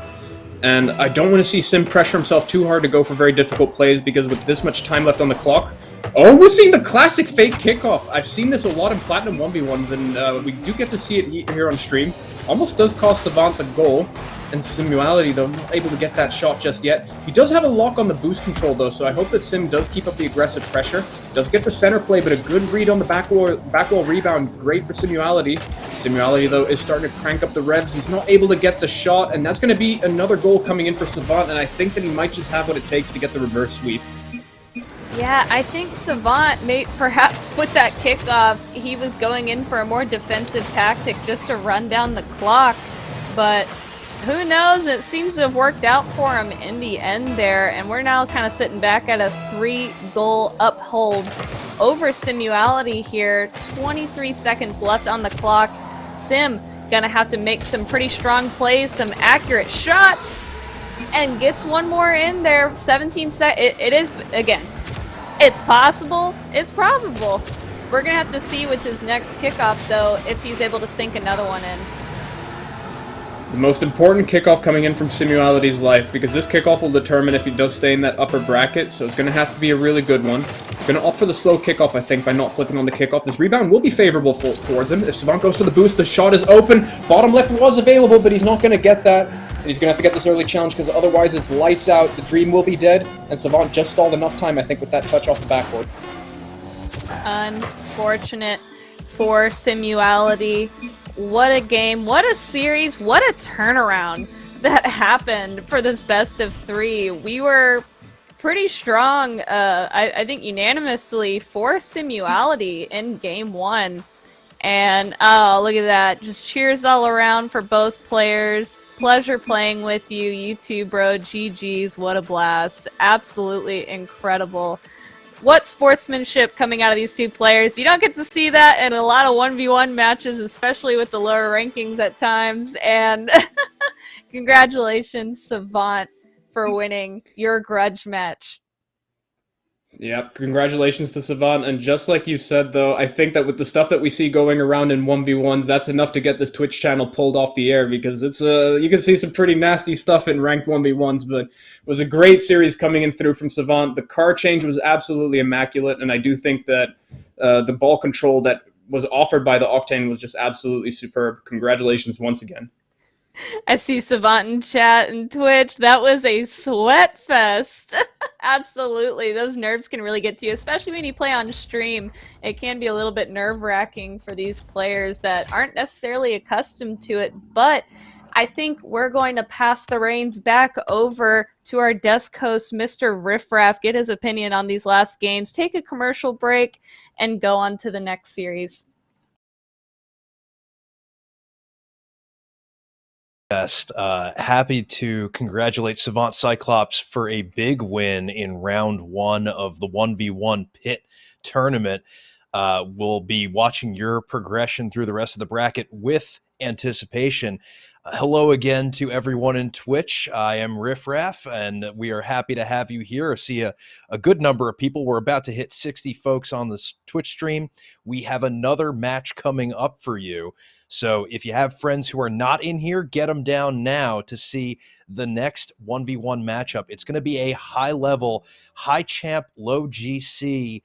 And I don't want to see Sim pressure himself too hard to go for very difficult plays, because with this much time left on the clock... Oh, we're seeing the classic fake kickoff. I've seen this a lot in Platinum 1v1s, and we do get to see it here on stream. Almost does cost Savant the goal, and Simuality, though, not able to get that shot just yet. He does have a lock on the boost control, though, so I hope that Sim does keep up the aggressive pressure. Does get the center play, but a good read on the back wall rebound. Great for Simuality. Simuality, though, is starting to crank up the revs. He's not able to get the shot, and that's going to be another goal coming in for Savant, and I think that he might just have what it takes to get the reverse sweep. Yeah, I think Savant, perhaps with that kickoff, he was going in for a more defensive tactic just to run down the clock, but who knows? It seems to have worked out for him in the end there, and we're now kind of sitting back at a 3-goal uphold over Simuality here. 23 seconds left on the clock. Sim gonna have to make some pretty strong plays, some accurate shots, and gets one more in there. 17 seconds. It is, again, It's possible. It's probable. We're going to have to see with his next kickoff, though, if he's able to sink another one in. The most important kickoff coming in from Simuality's life, because this kickoff will determine if he does stay in that upper bracket, so it's going to have to be a really good one. Going to opt for the slow kickoff, I think, by not flipping on the kickoff. This rebound will be favorable towards him. If Savant goes for the boost, the shot is open. Bottom left was available, but he's not going to get that. And he's going to have to get this early challenge, because otherwise it's lights out. The dream will be dead, and Savant just stalled enough time, I think, with that touch off the backboard. Unfortunate for Simuality. What a game, what a series, what a turnaround that happened for this best of 3. We were pretty strong, I think unanimously, for Simuality in game 1. And, oh, look at that. Just cheers all around for both players. Pleasure playing with you. You too, bro. GG's. What a blast. Absolutely incredible. What sportsmanship coming out of these two players. You don't get to see that in a lot of 1v1 matches, especially with the lower rankings at times. And congratulations, Savant, for winning your grudge match. Yep, congratulations to Savant, and just like you said, though, I think that with the stuff that we see going around in 1v1s, that's enough to get this Twitch channel pulled off the air, because it's you can see some pretty nasty stuff in ranked 1v1s, but it was a great series coming in through from Savant. The car change was absolutely immaculate, and I do think that the ball control that was offered by the Octane was just absolutely superb. Congratulations once again. I see Savant in chat and Twitch. That was a sweat fest. Absolutely. Those nerves can really get to you, especially when you play on stream. It can be a little bit nerve-wracking for these players that aren't necessarily accustomed to it, but I think we're going to pass the reins back over to our desk host, Mr. Riffraff, get his opinion on these last games, take a commercial break, and go on to the next series. Happy to congratulate Savant Cyclops for a big win in round 1 of the 1v1 pit tournament. We'll be watching your progression through the rest of the bracket with anticipation. Hello again to everyone in Twitch. I am Riffraff, and we are happy to have you here. I see a good number of people. We're about to hit 60 folks on the Twitch stream. We have another match coming up for you. So if you have friends who are not in here, get them down now to see the next 1v1 matchup. It's going to be a high-level, high-champ, low-GC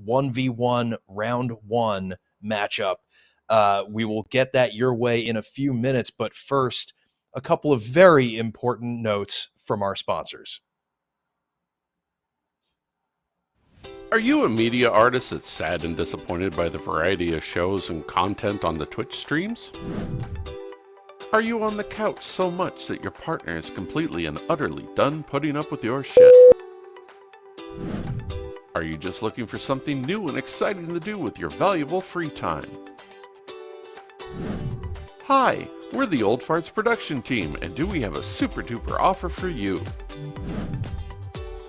1v1 round 1 matchup. We will get that your way in a few minutes, but first, a couple of very important notes from our sponsors. Are you a media artist that's sad and disappointed by the variety of shows and content on the Twitch streams? Are you on the couch so much that your partner is completely and utterly done putting up with your shit? Are you just looking for something new and exciting to do with your valuable free time? Hi, we're the Old Farts production team, and do we have a super duper offer for you?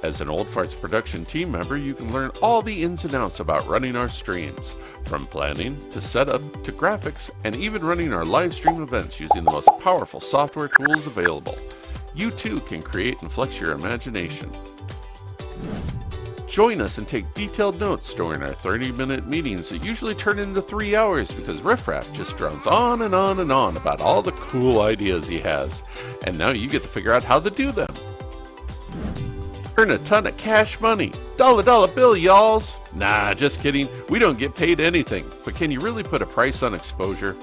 As an Old Farts production team member, you can learn all the ins and outs about running our streams, from planning to setup to graphics, and even running our live stream events using the most powerful software tools available. You too can create and flex your imagination. Join us and take detailed notes during our 30-minute meetings that usually turn into 3 hours because Riffraff just drones on and on and on about all the cool ideas he has. And now you get to figure out how to do them. Earn a ton of cash money. Dollar bill, y'alls. Nah, just kidding. We don't get paid anything. But can you really put a price on exposure?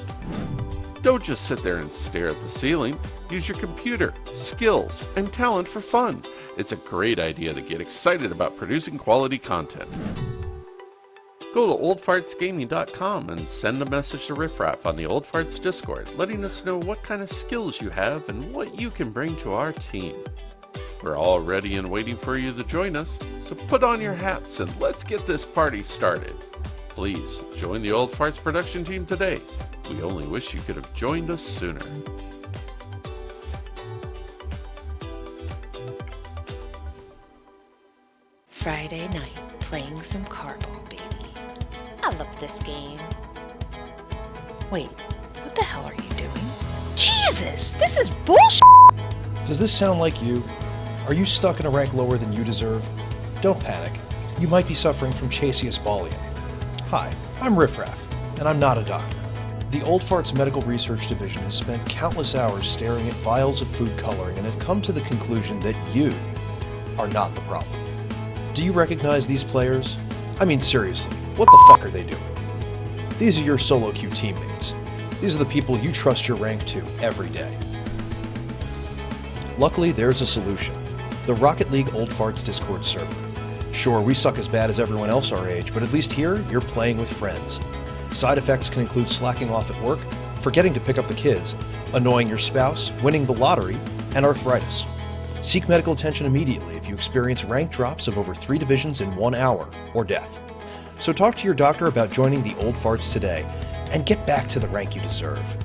Don't just sit there and stare at the ceiling. Use your computer, skills, and talent for fun. It's a great idea to get excited about producing quality content. Go to oldfartsgaming.com and send a message to Riffraff on the Old Farts Discord, letting us know what kind of skills you have and what you can bring to our team. We're all ready and waiting for you to join us, so put on your hats and let's get this party started. Please join the Old Farts production team today. We only wish you could have joined us sooner. Friday night, playing some cardboard, baby. I love this game. Wait, what the hell are you doing? Jesus, this is bullshit! Does this sound like you? Are you stuck in a rank lower than you deserve? Don't panic. You might be suffering from Chasius ballium. Hi, I'm Riffraff, and I'm not a doctor. The Old Farts Medical Research Division has spent countless hours staring at vials of food coloring and have come to the conclusion that you are not the problem. Do you recognize these players? I mean, seriously, what the fuck are they doing? These are your solo queue teammates. These are the people you trust your rank to every day. Luckily, there's a solution. The Rocket League Old Farts Discord server. Sure, we suck as bad as everyone else our age, but at least here, you're playing with friends. Side effects can include slacking off at work, forgetting to pick up the kids, annoying your spouse, winning the lottery, and arthritis. Seek medical attention immediately if you experience rank drops of over 3 divisions in 1 hour, or death. So talk to your doctor about joining the Old Farts today, and get back to the rank you deserve.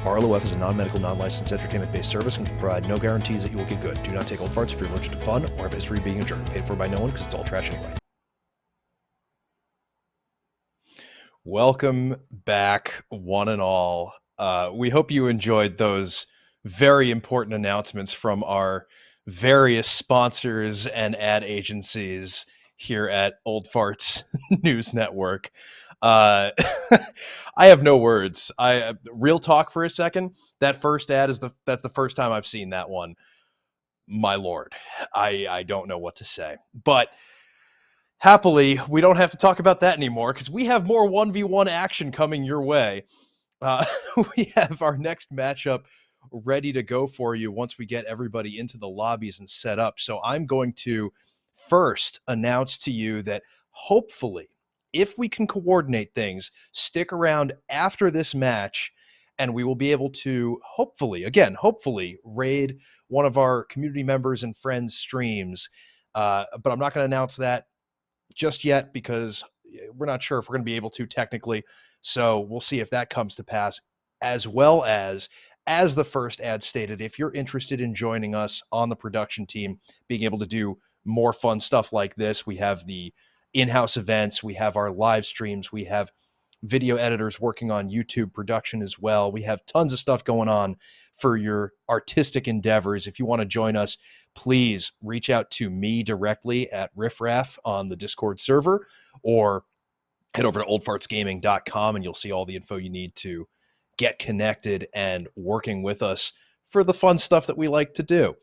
RLOF is a non-medical, non-licensed entertainment-based service and can provide no guarantees that you will get good. Do not take Old Farts if you're allergic to fun or have a history of being a jerk. Paid for by no one because it's all trash anyway. Welcome back, one and all. We hope you enjoyed those very important announcements from our various sponsors and ad agencies here at Old Farts News Network. I have no words. Real talk for a second. That first ad that's the first time I've seen that one. My Lord, I don't know what to say. But happily, we don't have to talk about that anymore because we have more 1v1 action coming your way. We have our next matchup ready to go for you once we get everybody into the lobbies and set up. So I'm going to first announce to you that hopefully, if we can coordinate things, stick around after this match, and we will be able to hopefully raid one of our community members and friends' streams. But I'm not going to announce that just yet because we're not sure if we're going to be able to technically. So we'll see if that comes to pass, as well as the first ad stated, if you're interested in joining us on the production team, being able to do more fun stuff like this, we have the in-house events, we have our live streams, we have video editors working on YouTube production as well. We have tons of stuff going on for your artistic endeavors. If you want to join us, please reach out to me directly at Riffraff on the Discord server, or head over to oldfartsgaming.com and you'll see all the info you need to get connected and working with us for the fun stuff that we like to do.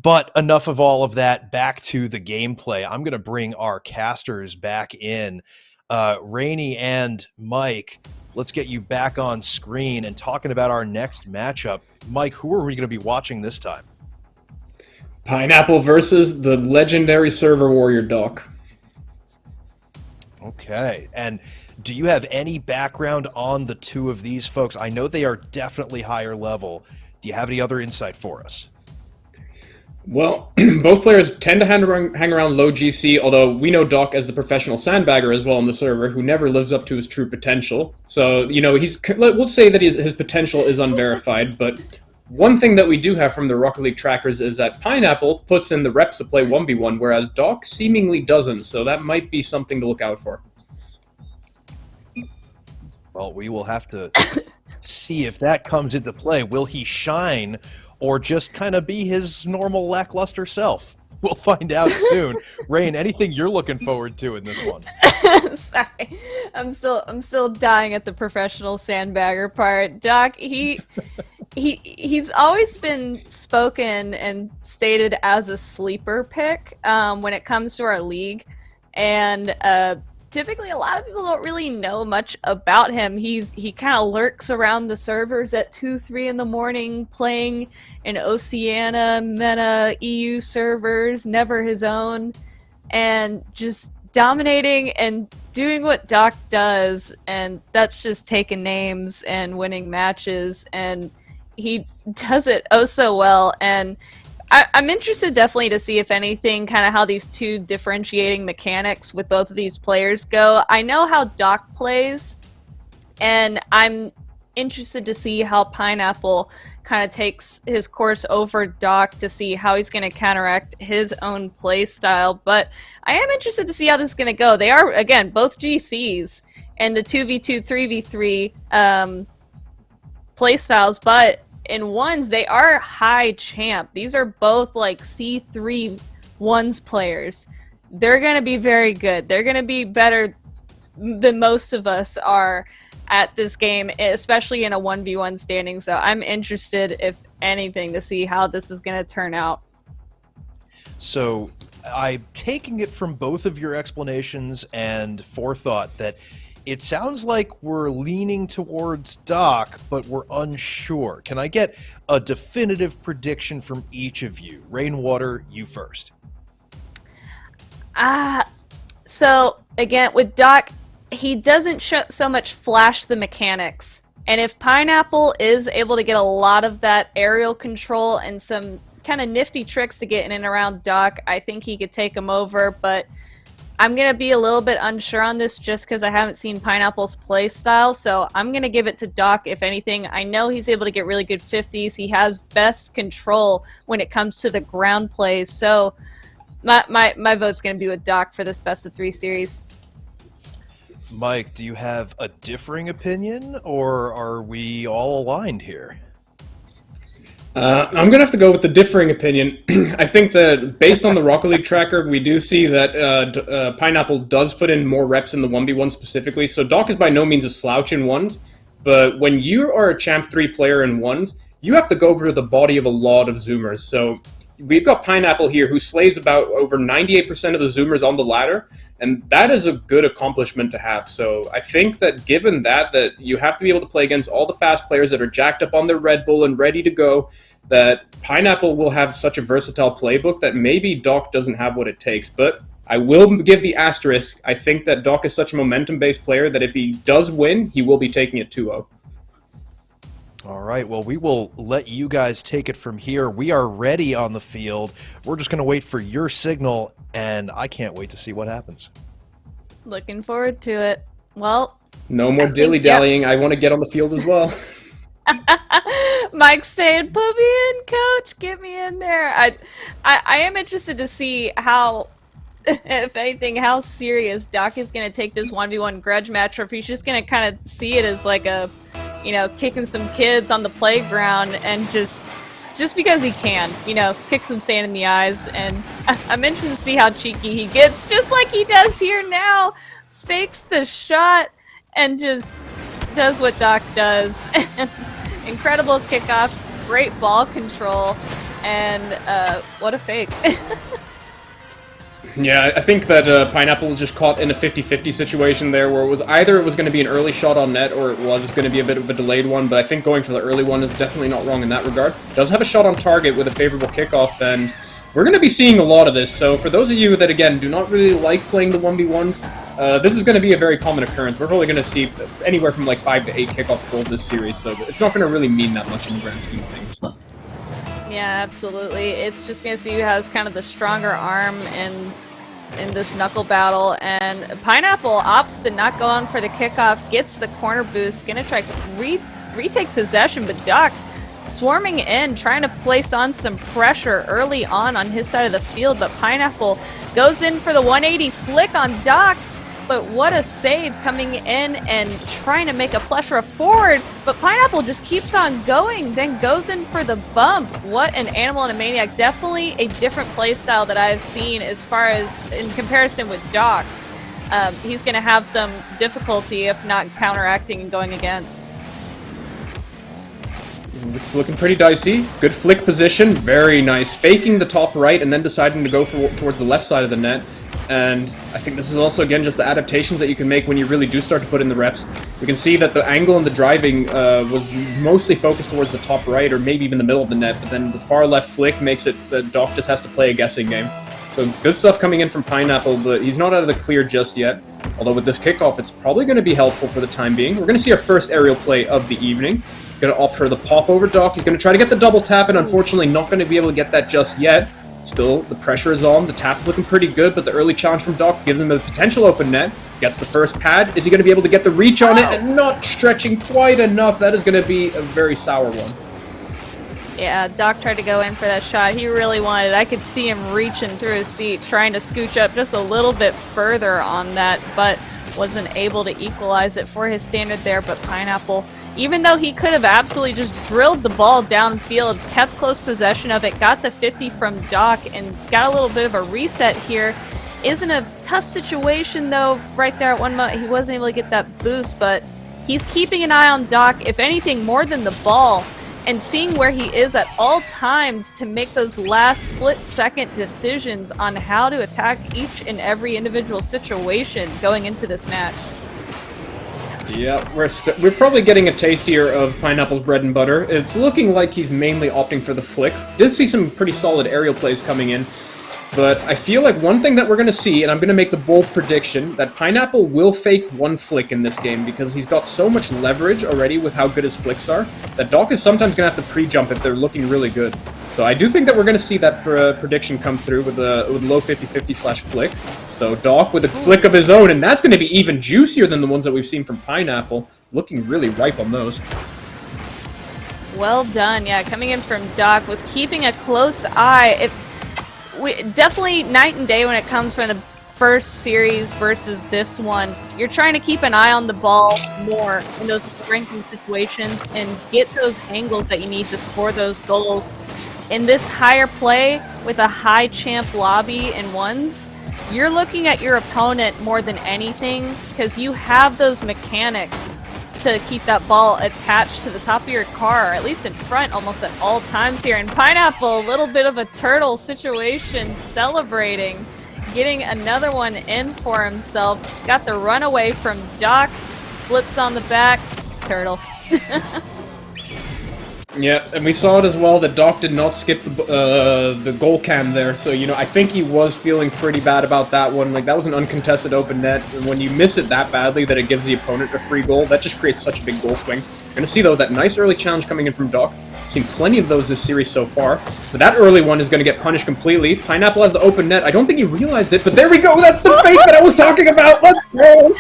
But enough of all of that, back to the gameplay. I'm going to bring our casters back in. Rainey and Mike, let's get you back on screen and talking about our next matchup. Mike, who are we going to be watching this time? Pineapple versus the legendary server warrior Doc. Okay, and do you have any background on the two of these folks? I know they are definitely higher level. Do you have any other insight for us? Well, both players tend to hang around low GC, although we know Doc as the professional sandbagger as well on the server, who never lives up to his true potential. So, we'll say that his potential is unverified, but one thing that we do have from the Rocket League trackers is that Pineapple puts in the reps to play 1v1, whereas Doc seemingly doesn't, so that might be something to look out for. Well, we will have to see if that comes into play. Will he shine or just kind of be his normal lackluster self? We'll find out soon. Rain, anything you're looking forward to in this one? Sorry, I'm still dying at the professional sandbagger part. Doc, he's always been spoken and stated as a sleeper pick when it comes to our league, and typically a lot of people don't really know much about him. He kind of lurks around the servers at 2-3 in the morning, playing in Oceania, Meta, EU servers, never his own, and just dominating and doing what Doc does, and that's just taking names and winning matches, and he does it oh so well. And I'm interested definitely to see, if anything, kind of how these two differentiating mechanics with both of these players go. I know how Doc plays, and I'm interested to see how Pineapple kind of takes his course over Doc to see how he's going to counteract his own play style. But I am interested to see how this is going to go. They are, again, both GCs and the 2v2, 3v3 play styles, but in ones, they are high champ. These are both like C3 ones players. they're going to be very good. They're going to be better than most of us are at this game, especially in a 1v1 standing. So I'm interested, if anything, to see how this is going to turn out. So I'm taking it from both of your explanations and forethought that it sounds like we're leaning towards Doc, but we're unsure. Can I get a definitive prediction from each of you? Rainwater, you first. So again, with Doc, he doesn't so much flash the mechanics. And if Pineapple is able to get a lot of that aerial control and some kind of nifty tricks to get in and around Doc, I think he could take him over. But I'm going to be a little bit unsure on this just because I haven't seen Pineapple's play style. So I'm going to give it to Doc, if anything. I know he's able to get really good 50s. He has best control when it comes to the ground plays. So my vote's going to be with Doc for this best of 3 series. Mike, do you have a differing opinion, or are we all aligned here? I'm going to have to go with the differing opinion. I think that based on the Rocket League tracker, we do see that Pineapple does put in more reps in the 1v1 specifically. So Doc is by no means a slouch in ones, but when you are a Champ 3 player in ones, you have to go over the body of a lot of Zoomers. So we've got Pineapple here who slays about over 98% of the Zoomers on the ladder, and that is a good accomplishment to have. So I think that given that you have to be able to play against all the fast players that are jacked up on their Red Bull and ready to go, that Pineapple will have such a versatile playbook that maybe Doc doesn't have what it takes. But I will give the asterisk. I think that Doc is such a momentum-based player that if he does win, he will be taking it 2-0. All right, well, we will let you guys take it from here. We are ready on the field. We're just going to wait for your signal, and I can't wait to see what happens. Looking forward to it. Well, no more dilly-dallying. I want to get on the field as well. Mike's saying, put me in, coach. Get me in there. I am interested to see how, if anything, how serious Doc is going to take this 1v1 grudge match, or if he's just going to kind of see it as like a, kicking some kids on the playground and just because he can, kick some sand in the eyes. And I'm interested to see how cheeky he gets, just like he does here now. Fakes the shot and just does what Doc does. Incredible kickoff, great ball control, and what a fake. Yeah, I think that Pineapple was just caught in a 50-50 situation there, where it was either it was going to be an early shot on net or it was going to be a bit of a delayed one, but I think going for the early one is definitely not wrong in that regard. Does have a shot on target with a favorable kickoff, and we're going to be seeing a lot of this. So for those of you that, again, do not really like playing the 1v1s, this is going to be a very common occurrence. We're probably going to see anywhere from like 5 to 8 kickoff goals this series, so it's not going to really mean that much in the grand scheme of things. Yeah, absolutely. It's just going to see who has kind of the stronger arm in this knuckle battle, and Pineapple opts to not go on for the kickoff, gets the corner boost, gonna try to retake possession, but Doc swarming in, trying to place on some pressure early on his side of the field, but Pineapple goes in for the 180 flick on Doc, but what a save coming in and trying to make a plethora forward, but Pineapple just keeps on going, then goes in for the bump. What an animal and a maniac. Definitely a different play style that I've seen as far as in comparison with Doc's. He's going to have some difficulty, if not counteracting and going against. It's looking pretty dicey. Good flick position, very nice. Faking the top right and then deciding to go towards the left side of the net. And I think this is also, again, just the adaptations that you can make when you really do start to put in the reps. We can see that the angle and the driving was mostly focused towards the top right or maybe even the middle of the net, but then the far left flick makes it that Doc just has to play a guessing game. So good stuff coming in from Pineapple, but he's not out of the clear just yet. Although with this kickoff, it's probably going to be helpful for the time being. We're going to see our first aerial play of the evening. Going to opt for the pop over Doc. He's going to try to get the double tap, and unfortunately not going to be able to get that just yet. Still, the pressure is on. The tap's looking pretty good, but the early challenge from Doc gives him a potential open net. Gets the first pad. Is he going to be able to get the reach on it? And not stretching quite enough. That is going to be a very sour one. Yeah, Doc tried to go in for that shot. He really wanted it. I could see him reaching through his seat, trying to scooch up just a little bit further on that, but wasn't able to equalize it for his standard there. But Pineapple, even though he could have absolutely just drilled the ball downfield, kept close possession of it, got the 50 from Doc, and got a little bit of a reset here. is in a tough situation, though. Right there at one moment, he wasn't able to get that boost, but he's keeping an eye on Doc, if anything, more than the ball, and seeing where he is at all times to make those last split-second decisions on how to attack each and every individual situation going into this match. Yeah, we're probably getting a taste here of Pineapple's bread and butter. It's looking like he's mainly opting for the flick. Did see some pretty solid aerial plays coming in, but I feel like one thing that we're going to see, and I'm going to make the bold prediction, that Pineapple will fake one flick in this game because he's got so much leverage already with how good his flicks are, that Doc is sometimes going to have to pre-jump if they're looking really good. So I do think that we're going to see that prediction come through with a low 50-50 / flick. So Doc with a flick of his own, and that's going to be even juicier than the ones that we've seen from Pineapple. Looking really ripe on those. Well done. Yeah, coming in from Doc was keeping a close eye. Definitely night and day when it comes from the first series versus this one. You're trying to keep an eye on the ball more in those ranking situations and get those angles that you need to score those goals. In this higher play with a high champ lobby in ones, you're looking at your opponent more than anything because you have those mechanics to keep that ball attached to the top of your car, or at least in front almost at all times here. And Pineapple, a little bit of a turtle situation, celebrating, getting another one in for himself. Got the runaway from Doc, flips on the back, turtle. Yeah, and we saw it as well that Doc did not skip the goal cam there, so, you know, I think he was feeling pretty bad about that one. Like, that was an uncontested open net, and when you miss it that badly that it gives the opponent a free goal, that just creates such a big goal swing. You're going to see, though, that nice early challenge coming in from Doc. Seen plenty of those this series so far, but that early one is going to get punished completely. Pineapple has the open net. I don't think he realized it, but there we go! That's the fake that I was talking about! Let's go!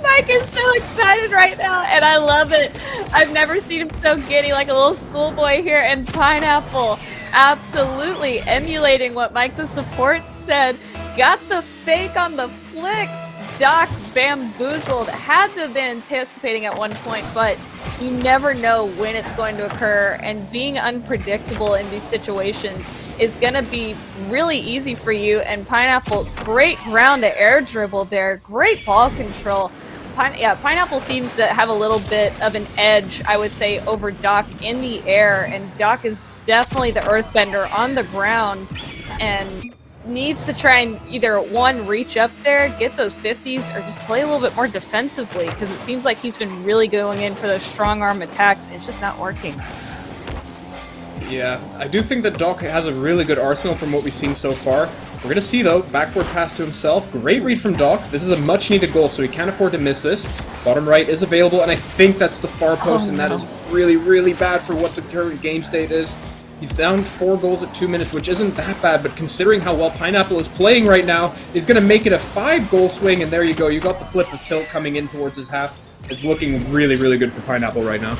Mike is so excited right now, and I love it. I've never seen him so giddy, like a little schoolboy here. And Pineapple, absolutely emulating what Mike the support said. Got the fake on the flick. Doc bamboozled. Had to have been anticipating at one point, but you never know when it's going to occur, and being unpredictable in these situations is going to be really easy for you. And Pineapple, great ground to air dribble there. Great ball control. Pineapple seems to have a little bit of an edge, I would say, over Doc in the air. And Doc is definitely the earthbender on the ground and needs to try and either, one, reach up there, get those 50s, or just play a little bit more defensively, because it seems like he's been really going in for those strong arm attacks. It's just not working. Yeah, I do think that Doc has a really good arsenal from what we've seen so far. We're going to see, though, backward pass to himself. Great read from Doc. This is a much-needed goal, so he can't afford to miss this. Bottom right is available, and I think that's the far post, and that is really, really bad for what the current game state is. He's down 4 goals at 2 minutes, which isn't that bad, but considering how well Pineapple is playing right now, he's going to make it a 5-goal swing, and there you go. You got the flip of tilt coming in towards his half. It's looking really, really good for Pineapple right now.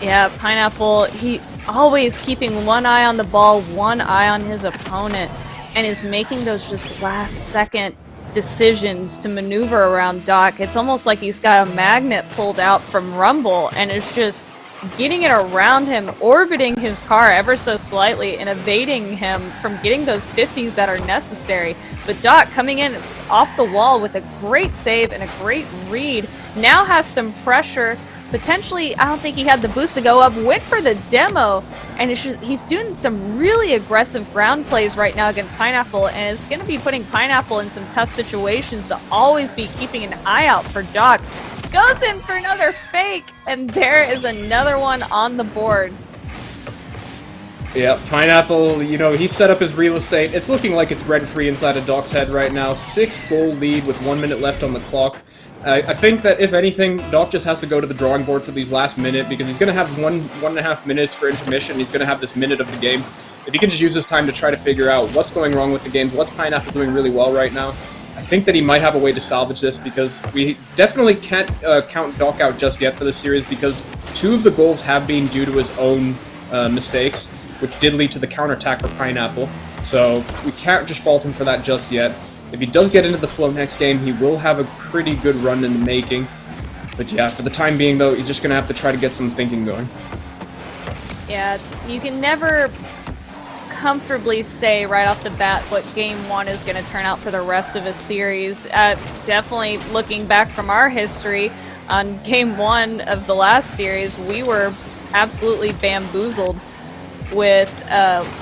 Yeah, Pineapple, he always keeping one eye on the ball, one eye on his opponent, and is making those just last-second decisions to maneuver around Doc. It's almost like he's got a magnet pulled out from Rumble, and is just getting it around him, orbiting his car ever so slightly, and evading him from getting those 50s that are necessary. But Doc coming in off the wall with a great save and a great read, now has some pressure. Potentially, I don't think he had the boost to go up, went for the demo, and he's doing some really aggressive ground plays right now against Pineapple, and it's going to be putting Pineapple in some tough situations to always be keeping an eye out for Doc. Goes in for another fake, and there is another one on the board. Yeah, Pineapple, you know, he set up his real estate. It's looking like it's rent-free inside of Doc's head right now. 6-goal lead with 1 minute left on the clock. I think that, if anything, Doc just has to go to the drawing board for these last minute, because he's going to have 1.5 minutes for intermission. He's going to have this minute of the game. If he can just use this time to try to figure out what's going wrong with the game, what's Pineapple doing really well right now, I think that he might have a way to salvage this, because we definitely can't count Doc out just yet for this series, because 2 of the goals have been due to his own mistakes, which did lead to the counterattack for Pineapple. So we can't just fault him for that just yet. If he does get into the flow next game, he will have a pretty good run in the making. But yeah, for the time being, though, he's just going to have to try to get some thinking going. Yeah, you can never comfortably say right off the bat what Game 1 is going to turn out for the rest of the series. Definitely looking back from our history on Game 1 of the last series, we were absolutely bamboozled with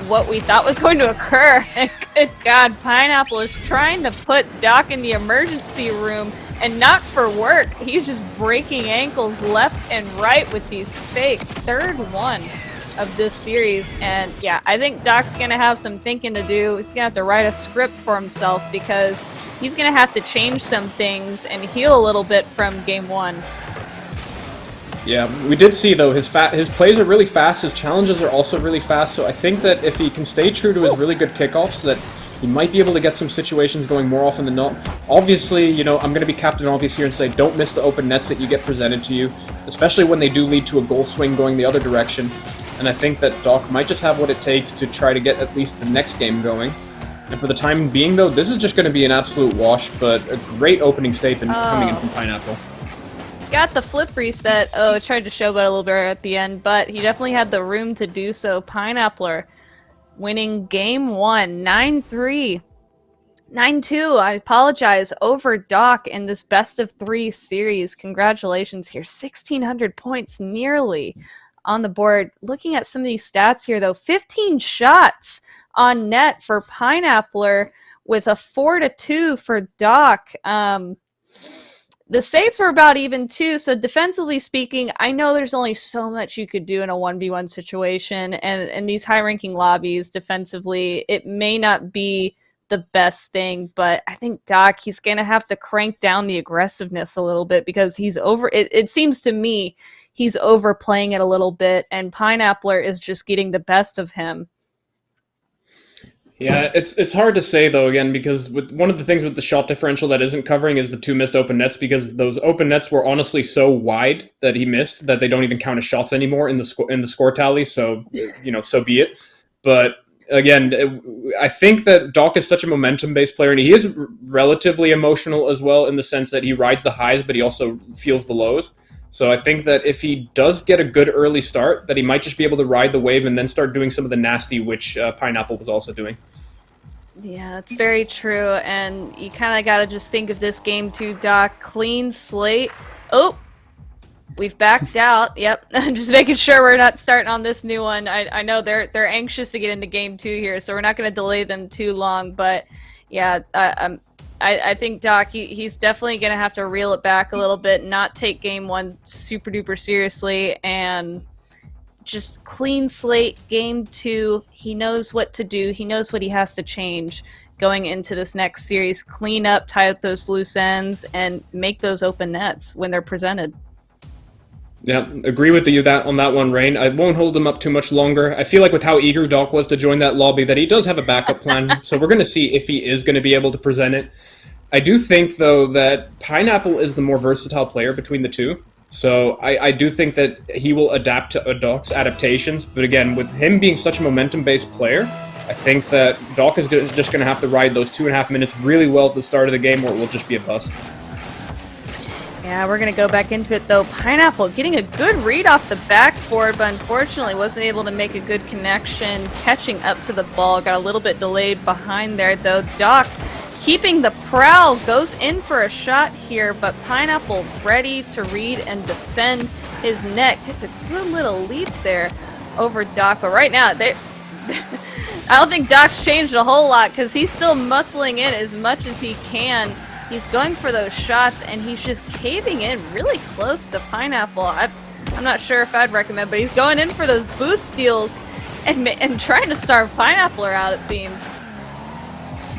what we thought was going to occur. And good God, Pineapple is trying to put Doc in the emergency room, and not for work. He's just breaking ankles left and right with these fakes. Third one of this series, and yeah, I think Doc's gonna have some thinking to do. He's gonna have to write a script for himself because he's gonna have to change some things and heal a little bit from Game 1. Yeah, we did see though his plays are really fast. His challenges are also really fast. So I think that if he can stay true to his really good kickoffs, that he might be able to get some situations going more often than not. Obviously, you know, I'm going to be Captain Obvious here and say don't miss the open nets that you get presented to you, especially when they do lead to a goal swing going the other direction. And I think that Doc might just have what it takes to try to get at least the next game going. And for the time being, though, this is just going to be an absolute wash, but a great opening statement coming in from Pineapple. Got the flip reset. Oh, tried to showboat a little bit at the end, but he definitely had the room to do so. Pineappler winning Game 1, 9-3. 9-2, I apologize, over Doc in this best-of-3 series. Congratulations here. 1,600 points nearly on the board. Looking at some of these stats here, though, 15 shots on net for Pineappler with a 4-2 for Doc. The saves were about even too, so defensively speaking, I know there's only so much you could do in a 1v1 situation, and in these high-ranking lobbies defensively, it may not be the best thing, but I think Doc, he's going to have to crank down the aggressiveness a little bit because he's it seems to me he's overplaying it a little bit, and Pineappler is just getting the best of him. Yeah, it's hard to say, though, again, because one of the things with the shot differential that isn't covering is the 2 missed open nets, because those open nets were honestly so wide that he missed that they don't even count as shots anymore in the score tally, so, you know, so be it. But, again, I think that Doc is such a momentum-based player, and he is relatively emotional as well in the sense that he rides the highs, but he also feels the lows. So I think that if he does get a good early start, that he might just be able to ride the wave and then start doing some of the nasty, which Pineapple was also doing. Yeah, that's very true, and you kind of got to just think of this game too, Doc. Clean slate. Oh, we've backed out. Yep, just making sure we're not starting on this new one. I know they're anxious to get into Game 2 here, so we're not going to delay them too long, but yeah, I think Doc, he's definitely going to have to reel it back a little bit, not take Game 1 super duper seriously, and just clean slate. Game 2, he knows what to do. He knows what he has to change going into this next series. Clean up, tie up those loose ends, and make those open nets when they're presented. Yeah, agree with you on that one, Rain. I won't hold him up too much longer. I feel like with how eager Doc was to join that lobby that he does have a backup plan, so we're going to see if he is going to be able to present it. I do think, though, that Pineapple is the more versatile player between the two. So I do think that he will adapt to Doc's adaptations. But again, with him being such a momentum-based player, I think that Doc is just going to have to ride those 2.5 minutes really well at the start of the game, or it will just be a bust. Yeah, we're going to go back into it, though. Pineapple getting a good read off the backboard, but unfortunately wasn't able to make a good connection. Catching up to the ball, got a little bit delayed behind there, though. Doc keeping the prowl, goes in for a shot here, but Pineapple ready to read and defend his net. Gets a good little leap there over Doc, but right now, I don't think Doc's changed a whole lot because he's still muscling in as much as he can. He's going for those shots, and he's just caving in really close to Pineapple. I'm not sure if I'd recommend, but he's going in for those boost steals and trying to starve Pineappler out, it seems.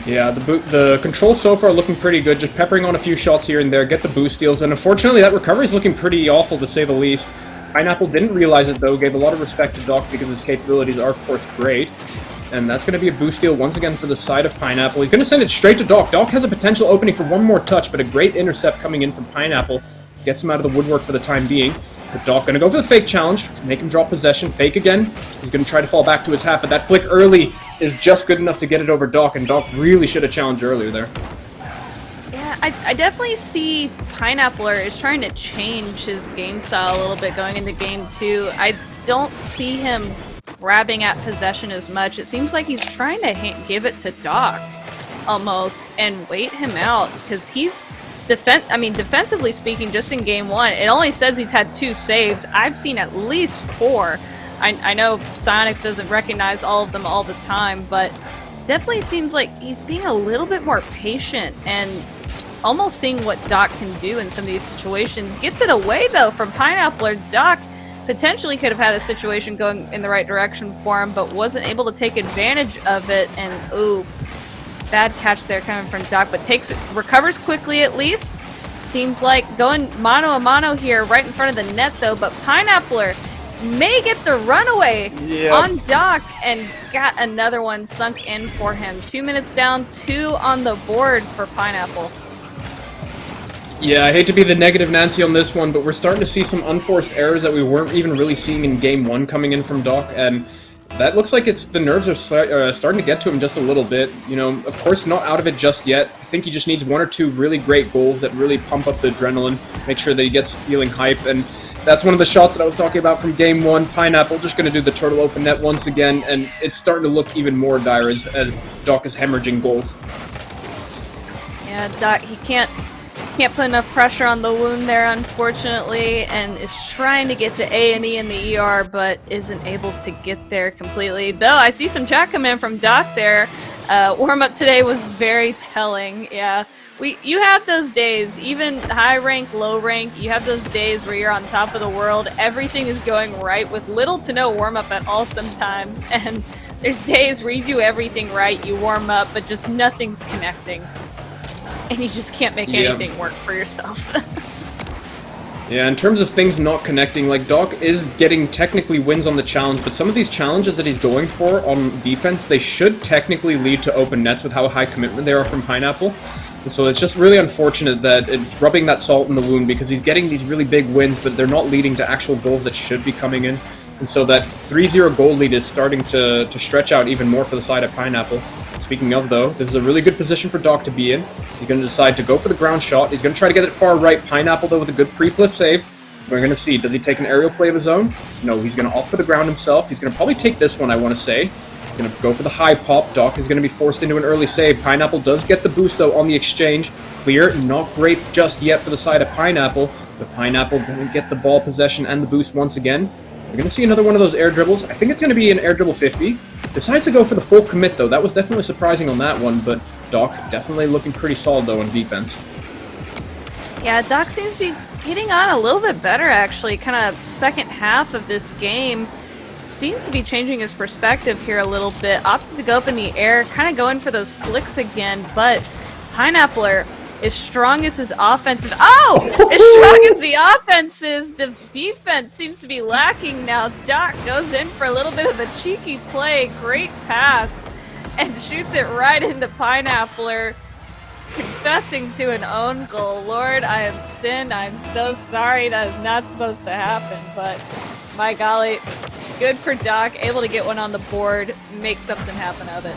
Yeah, the controls so far looking pretty good, just peppering on a few shots here and there, get the boost steals, and unfortunately that recovery is looking pretty awful to say the least. Pineapple didn't realize it though, gave a lot of respect to Doc because his capabilities are, of course, great. And that's going to be a boost steal once again for the side of Pineapple. He's going to send it straight to Doc. Doc has a potential opening for one more touch, but a great intercept coming in from Pineapple gets him out of the woodwork for the time being. But Doc going to go for the fake challenge, make him drop possession, fake again. He's going to try to fall back to his half, but that flick early is just good enough to get it over Doc, and Doc really should have challenged earlier there. Yeah, I definitely see Pineappler is trying to change his game style a little bit going into Game 2. I don't see him grabbing at possession as much. It seems like he's trying to give it to Doc almost and wait him out because he's defensively speaking, just in game 1, it only says he's had 2 saves. I've seen at least 4. I know Psyonix doesn't recognize all of them all the time, but definitely seems like he's being a little bit more patient and almost seeing what Doc can do in some of these situations. Gets it away, though, from Pineapple, or Doc potentially could have had a situation going in the right direction for him, but wasn't able to take advantage of it, and ooh, bad catch there coming from Doc, but recovers quickly at least. Seems like going mano-a-mano here right in front of the net, though, but Pineappler may get the runaway on Doc and got another one sunk in for him. 2 minutes down, 2 on the board for Pineapple. Yeah, I hate to be the negative Nancy on this one, but we're starting to see some unforced errors that we weren't even really seeing in game 1 coming in from Doc, and that looks like the nerves are starting to get to him just a little bit. You know, of course, not out of it just yet. I think he just needs 1 or 2 really great goals that really pump up the adrenaline, make sure that he gets feeling hype, and that's one of the shots that I was talking about from game 1. Pineapple just going to do the turtle open net once again, and it's starting to look even more dire as Doc is hemorrhaging goals. Yeah, Doc, he can't put enough pressure on the wound there, unfortunately, and is trying to get to A&E in the ER, but isn't able to get there completely. Though, I see some chat coming in from Doc there. Warm-up today was very telling. Yeah, you have those days, even high rank, low rank, you have those days where you're on top of the world, everything is going right with little to no warm-up at all sometimes, and there's days where you do everything right, you warm up, but just nothing's connecting. And you just can't make anything work for yourself. Yeah, in terms of things not connecting, like, Doc is getting technically wins on the challenge, but some of these challenges that he's going for on defense, they should technically lead to open nets with how high commitment they are from Pineapple. And so it's just really unfortunate that it's rubbing that salt in the wound, because he's getting these really big wins, but they're not leading to actual goals that should be coming in. And so that 3-0 goal lead is starting to stretch out even more for the side of Pineapple. Speaking of, though, this is a really good position for Doc to be in. He's going to decide to go for the ground shot. He's going to try to get it far right. Pineapple, though, with a good pre-flip save. We're going to see, does he take an aerial play of his own? No, he's going to opt for the ground himself. He's going to probably take this one, I want to say. He's going to go for the high pop. Doc is going to be forced into an early save. Pineapple does get the boost, though, on the exchange. Clear, not great just yet for the side of Pineapple. But Pineapple going to get the ball possession and the boost once again. We're going to see another one of those air dribbles. I think it's going to be an air dribble 50. Decides to go for the full commit, though. That was definitely surprising on that one, but Doc definitely looking pretty solid, though, on defense. Yeah, Doc seems to be getting on a little bit better, actually. Kind of second half of this game seems to be changing his perspective here a little bit. Opted to go up in the air, kind of going for those flicks again, but Pineappler, as strong as his offensive... Oh! As strong as the offense is, the defense seems to be lacking now. Doc goes in for a little bit of a cheeky play. Great pass. And shoots it right into Pineappler. Confessing to an own goal. Lord, I have sinned. I'm so sorry. That is not supposed to happen. But, my golly, good for Doc. Able to get one on the board. Make something happen of it.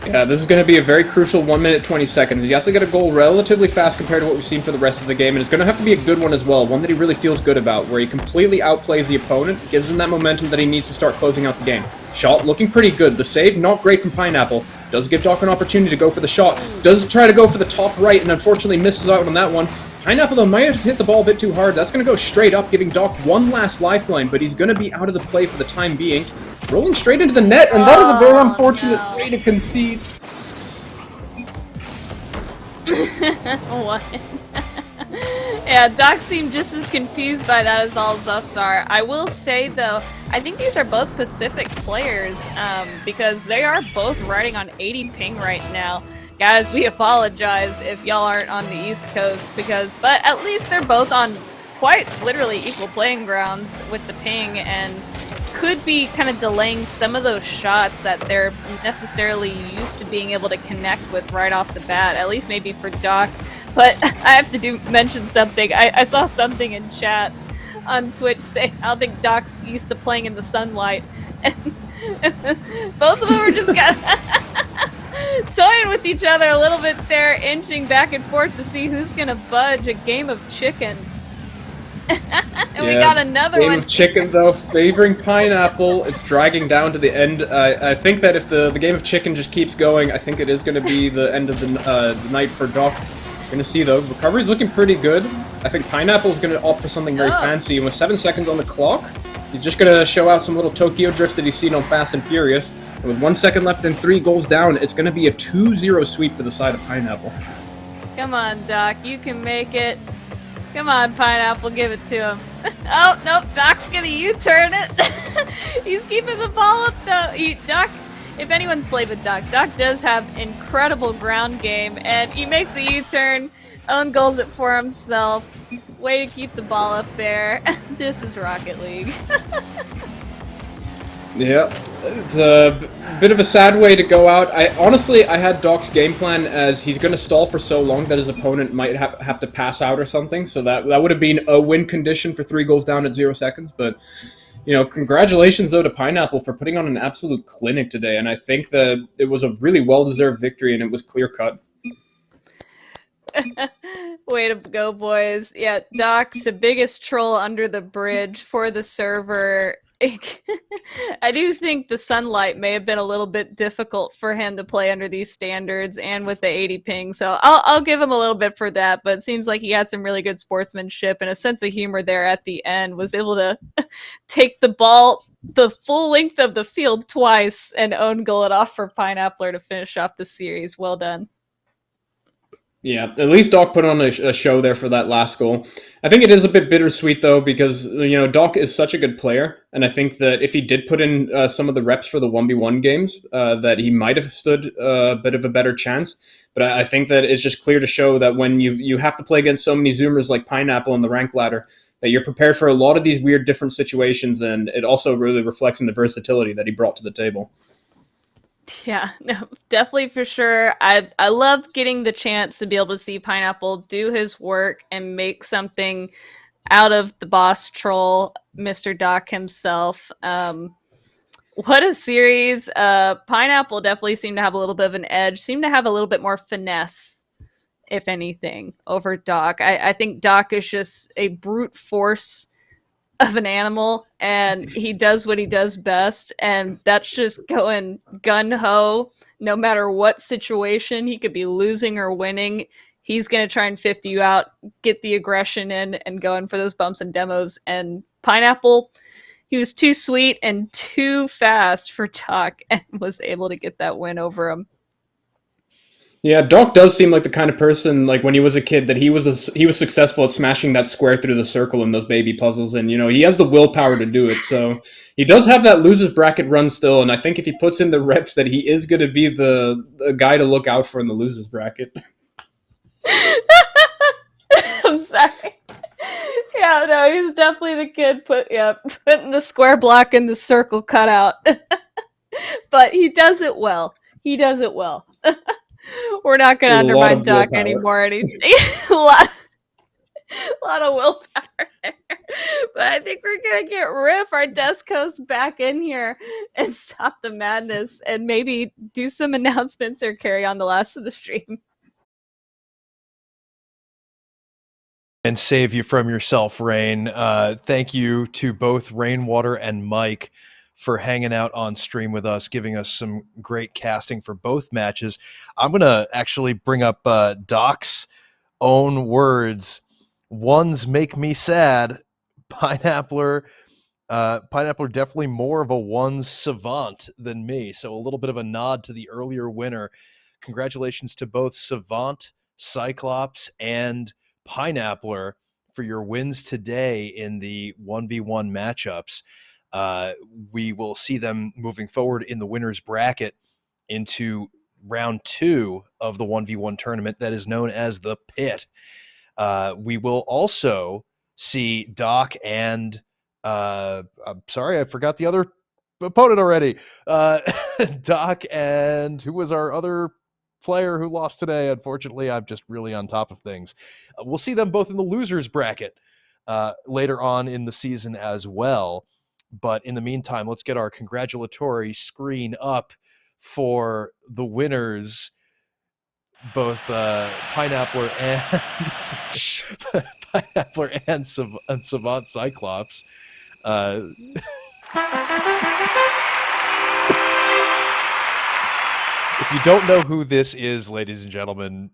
Yeah, this is going to be a very crucial 1 minute 20 seconds. He has to get a goal relatively fast compared to what we've seen for the rest of the game, and it's going to have to be a good one as well, one that he really feels good about, where he completely outplays the opponent, gives him that momentum that he needs to start closing out the game. Shot looking pretty good. The save, not great from Pineapple. Does give Doc an opportunity to go for the shot. Does try to go for the top right, and unfortunately misses out on that one. Pineapple, though, might have hit the ball a bit too hard. That's going to go straight up, giving Doc one last lifeline, but he's going to be out of the play for the time being. Rolling straight into the net, and that is a very unfortunate way to concede. What? Yeah, Doc seemed just as confused by that as all Zuffs are. I will say, though, I think these are both Pacific players, because they are both riding on 80 ping right now. Guys, we apologize if y'all aren't on the East Coast, but at least they're both on quite literally equal playing grounds with the ping, and could be kind of delaying some of those shots that they're necessarily used to being able to connect with right off the bat, at least maybe for Doc. But I have to mention something. I saw something in chat on Twitch say, I don't think Doc's used to playing in the sunlight. And both of them were just kind of toying with each other a little bit there, inching back and forth to see who's going to budge a game of chicken. And we got another Game one. of chicken, though, favoring pineapple. It's dragging down to the end. I think that if the game of chicken just keeps going, I think it is going to be the end of the night for Doc. We're going to see, though. Recovery's looking pretty good. I think pineapple's going to opt for something very fancy. And with 7 seconds on the clock, he's just going to show out some little Tokyo drifts that he's seen on Fast and Furious. And with 1 second left and 3 goals down, it's going to be a 2-0 sweep for the side of pineapple. Come on, Doc. You can make it. Come on, Pineapple, give it to him. Oh, nope, Doc's gonna U-turn it. He's keeping the ball up, though. Doc, if anyone's played with Doc, Doc does have incredible ground game, and he makes a U-turn, own goals it for himself. Way to keep the ball up there. This is Rocket League. Yeah, it's a bit of a sad way to go out. I had Doc's game plan as he's going to stall for so long that his opponent might have to pass out or something. So that would have been a win condition for 3 goals down at 0 seconds. But, congratulations, though, to Pineapple for putting on an absolute clinic today. And I think that it was a really well-deserved victory, and it was clear-cut. Way to go, boys. Yeah, Doc, the biggest troll under the bridge for the server. I do think the sunlight may have been a little bit difficult for him to play under these standards and with the 80 ping, so I'll give him a little bit for that, but it seems like he had some really good sportsmanship and a sense of humor there at the end, was able to take the ball the full length of the field twice and own goal it off for Pineappler to finish off the series. Well done. Yeah, at least Doc put on a show there for that last goal. I think it is a bit bittersweet, though, because, Doc is such a good player, and I think that if he did put in some of the reps for the 1v1 games, that he might have stood a bit of a better chance. But I think that it's just clear to show that when you have to play against so many Zoomers like Pineapple in the rank ladder, that you're prepared for a lot of these weird different situations, and it also really reflects in the versatility that he brought to the table. Yeah, no, definitely for sure. I loved getting the chance to be able to see Pineapple do his work and make something out of the boss troll, Mr. Doc himself. What a series. Pineapple definitely seemed to have a little bit of an edge, seemed to have a little bit more finesse, if anything, over Doc. I think Doc is just a brute force of an animal, and he does what he does best, and that's just going gun-ho no matter what situation. He could be losing or winning, he's going to try and 50 you out, get the aggression in, and going for those bumps and demos. And Pineapple, he was too sweet and too fast for Doc and was able to get that win over him. Yeah, Doc does seem like the kind of person, like when he was a kid, that he was successful at smashing that square through the circle in those baby puzzles, and he has the willpower to do it. So he does have that losers bracket run still, and I think if he puts in the reps, that he is going to be the guy to look out for in the losers bracket. I'm sorry. Yeah, no, he's definitely the kid putting the square block in the circle cutout. But he does it well. He does it well. We're not going to undermine Doc anymore. A lot of willpower there. But I think we're going to get Riff, our desk host, back in here and stop the madness and maybe do some announcements or carry on the last of the stream. And save you from yourself, Rain. Thank you to both Rainwater and Mike for hanging out on stream with us, giving us some great casting for both matches. I'm going to actually bring up Doc's own words. Ones make me sad. Pineappler definitely more of a ones savant than me. So a little bit of a nod to the earlier winner. Congratulations to both Savant, Cyclops, and Pineappler for your wins today in the 1v1 matchups. We will see them moving forward in the winner's bracket into round 2 of the 1v1 tournament that is known as the Pit. We will also see Doc and I'm sorry, I forgot the other opponent already. Doc and who was our other player who lost today? Unfortunately, I'm just really on top of things. We'll see them both in the losers bracket later on in the season as well. But in the meantime, let's get our congratulatory screen up for the winners. both Pineappler and Pineappler and Savant Cyclops. If you don't know who this is, ladies and gentlemen,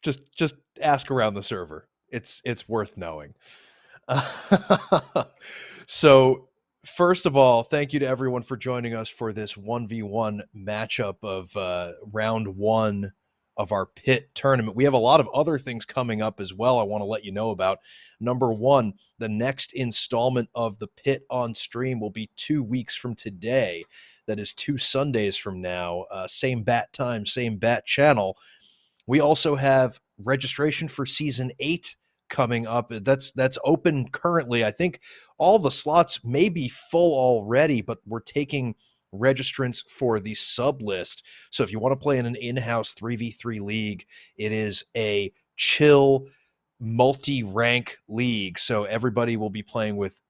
just ask around the server. It's worth knowing. So first of all, thank you to everyone for joining us for this 1v1 matchup of round one of our pit tournament. We have a lot of other things coming up as well I want to let you know about. Number one, the next installment of the pit on stream will be 2 weeks from today. That is 2 Sundays from now. Same bat time, same bat channel. We also have registration for season 8 coming up. That's open currently. I think all the slots may be full already, but we're taking registrants for the sub list. So if you want to play in an in-house 3v3 league, it is a chill multi-rank league. So everybody will be playing with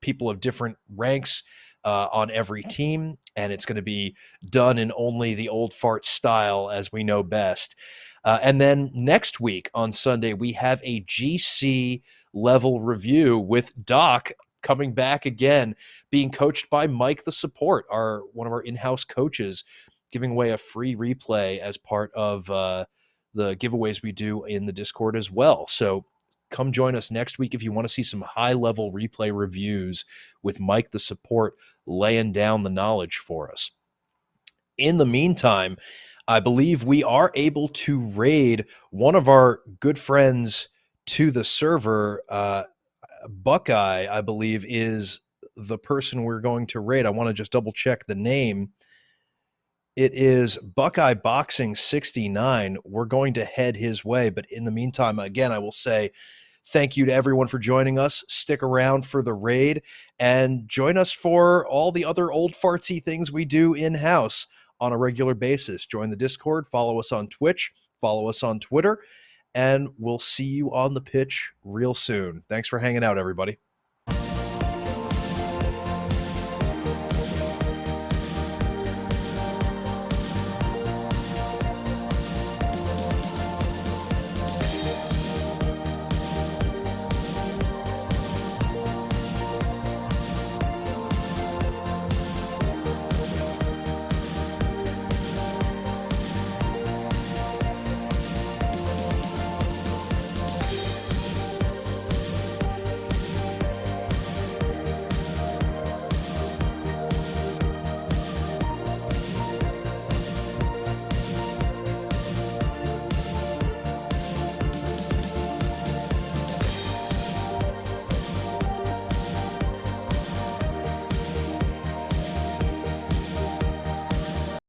people of different ranks on every team, and it's going to be done in only the old fart style as we know best. And then next week on Sunday, we have a GC level review with Doc coming back again, being coached by Mike the Support, one of our in-house coaches, giving away a free replay as part of the giveaways we do in the Discord as well. So come join us next week if you want to see some high-level replay reviews with Mike the Support laying down the knowledge for us. In the meantime, I believe we are able to raid one of our good friends to the server. Buckeye, I believe, is the person we're going to raid. I want to just double check the name. It is Buckeye Boxing 69. We're going to head his way. But in the meantime, again, I will say thank you to everyone for joining us. Stick around for the raid and join us for all the other old fartsy things we do in-house on a regular basis. Join the Discord, follow us on Twitch, follow us on Twitter, and we'll see you on the pitch real soon. Thanks for hanging out, everybody.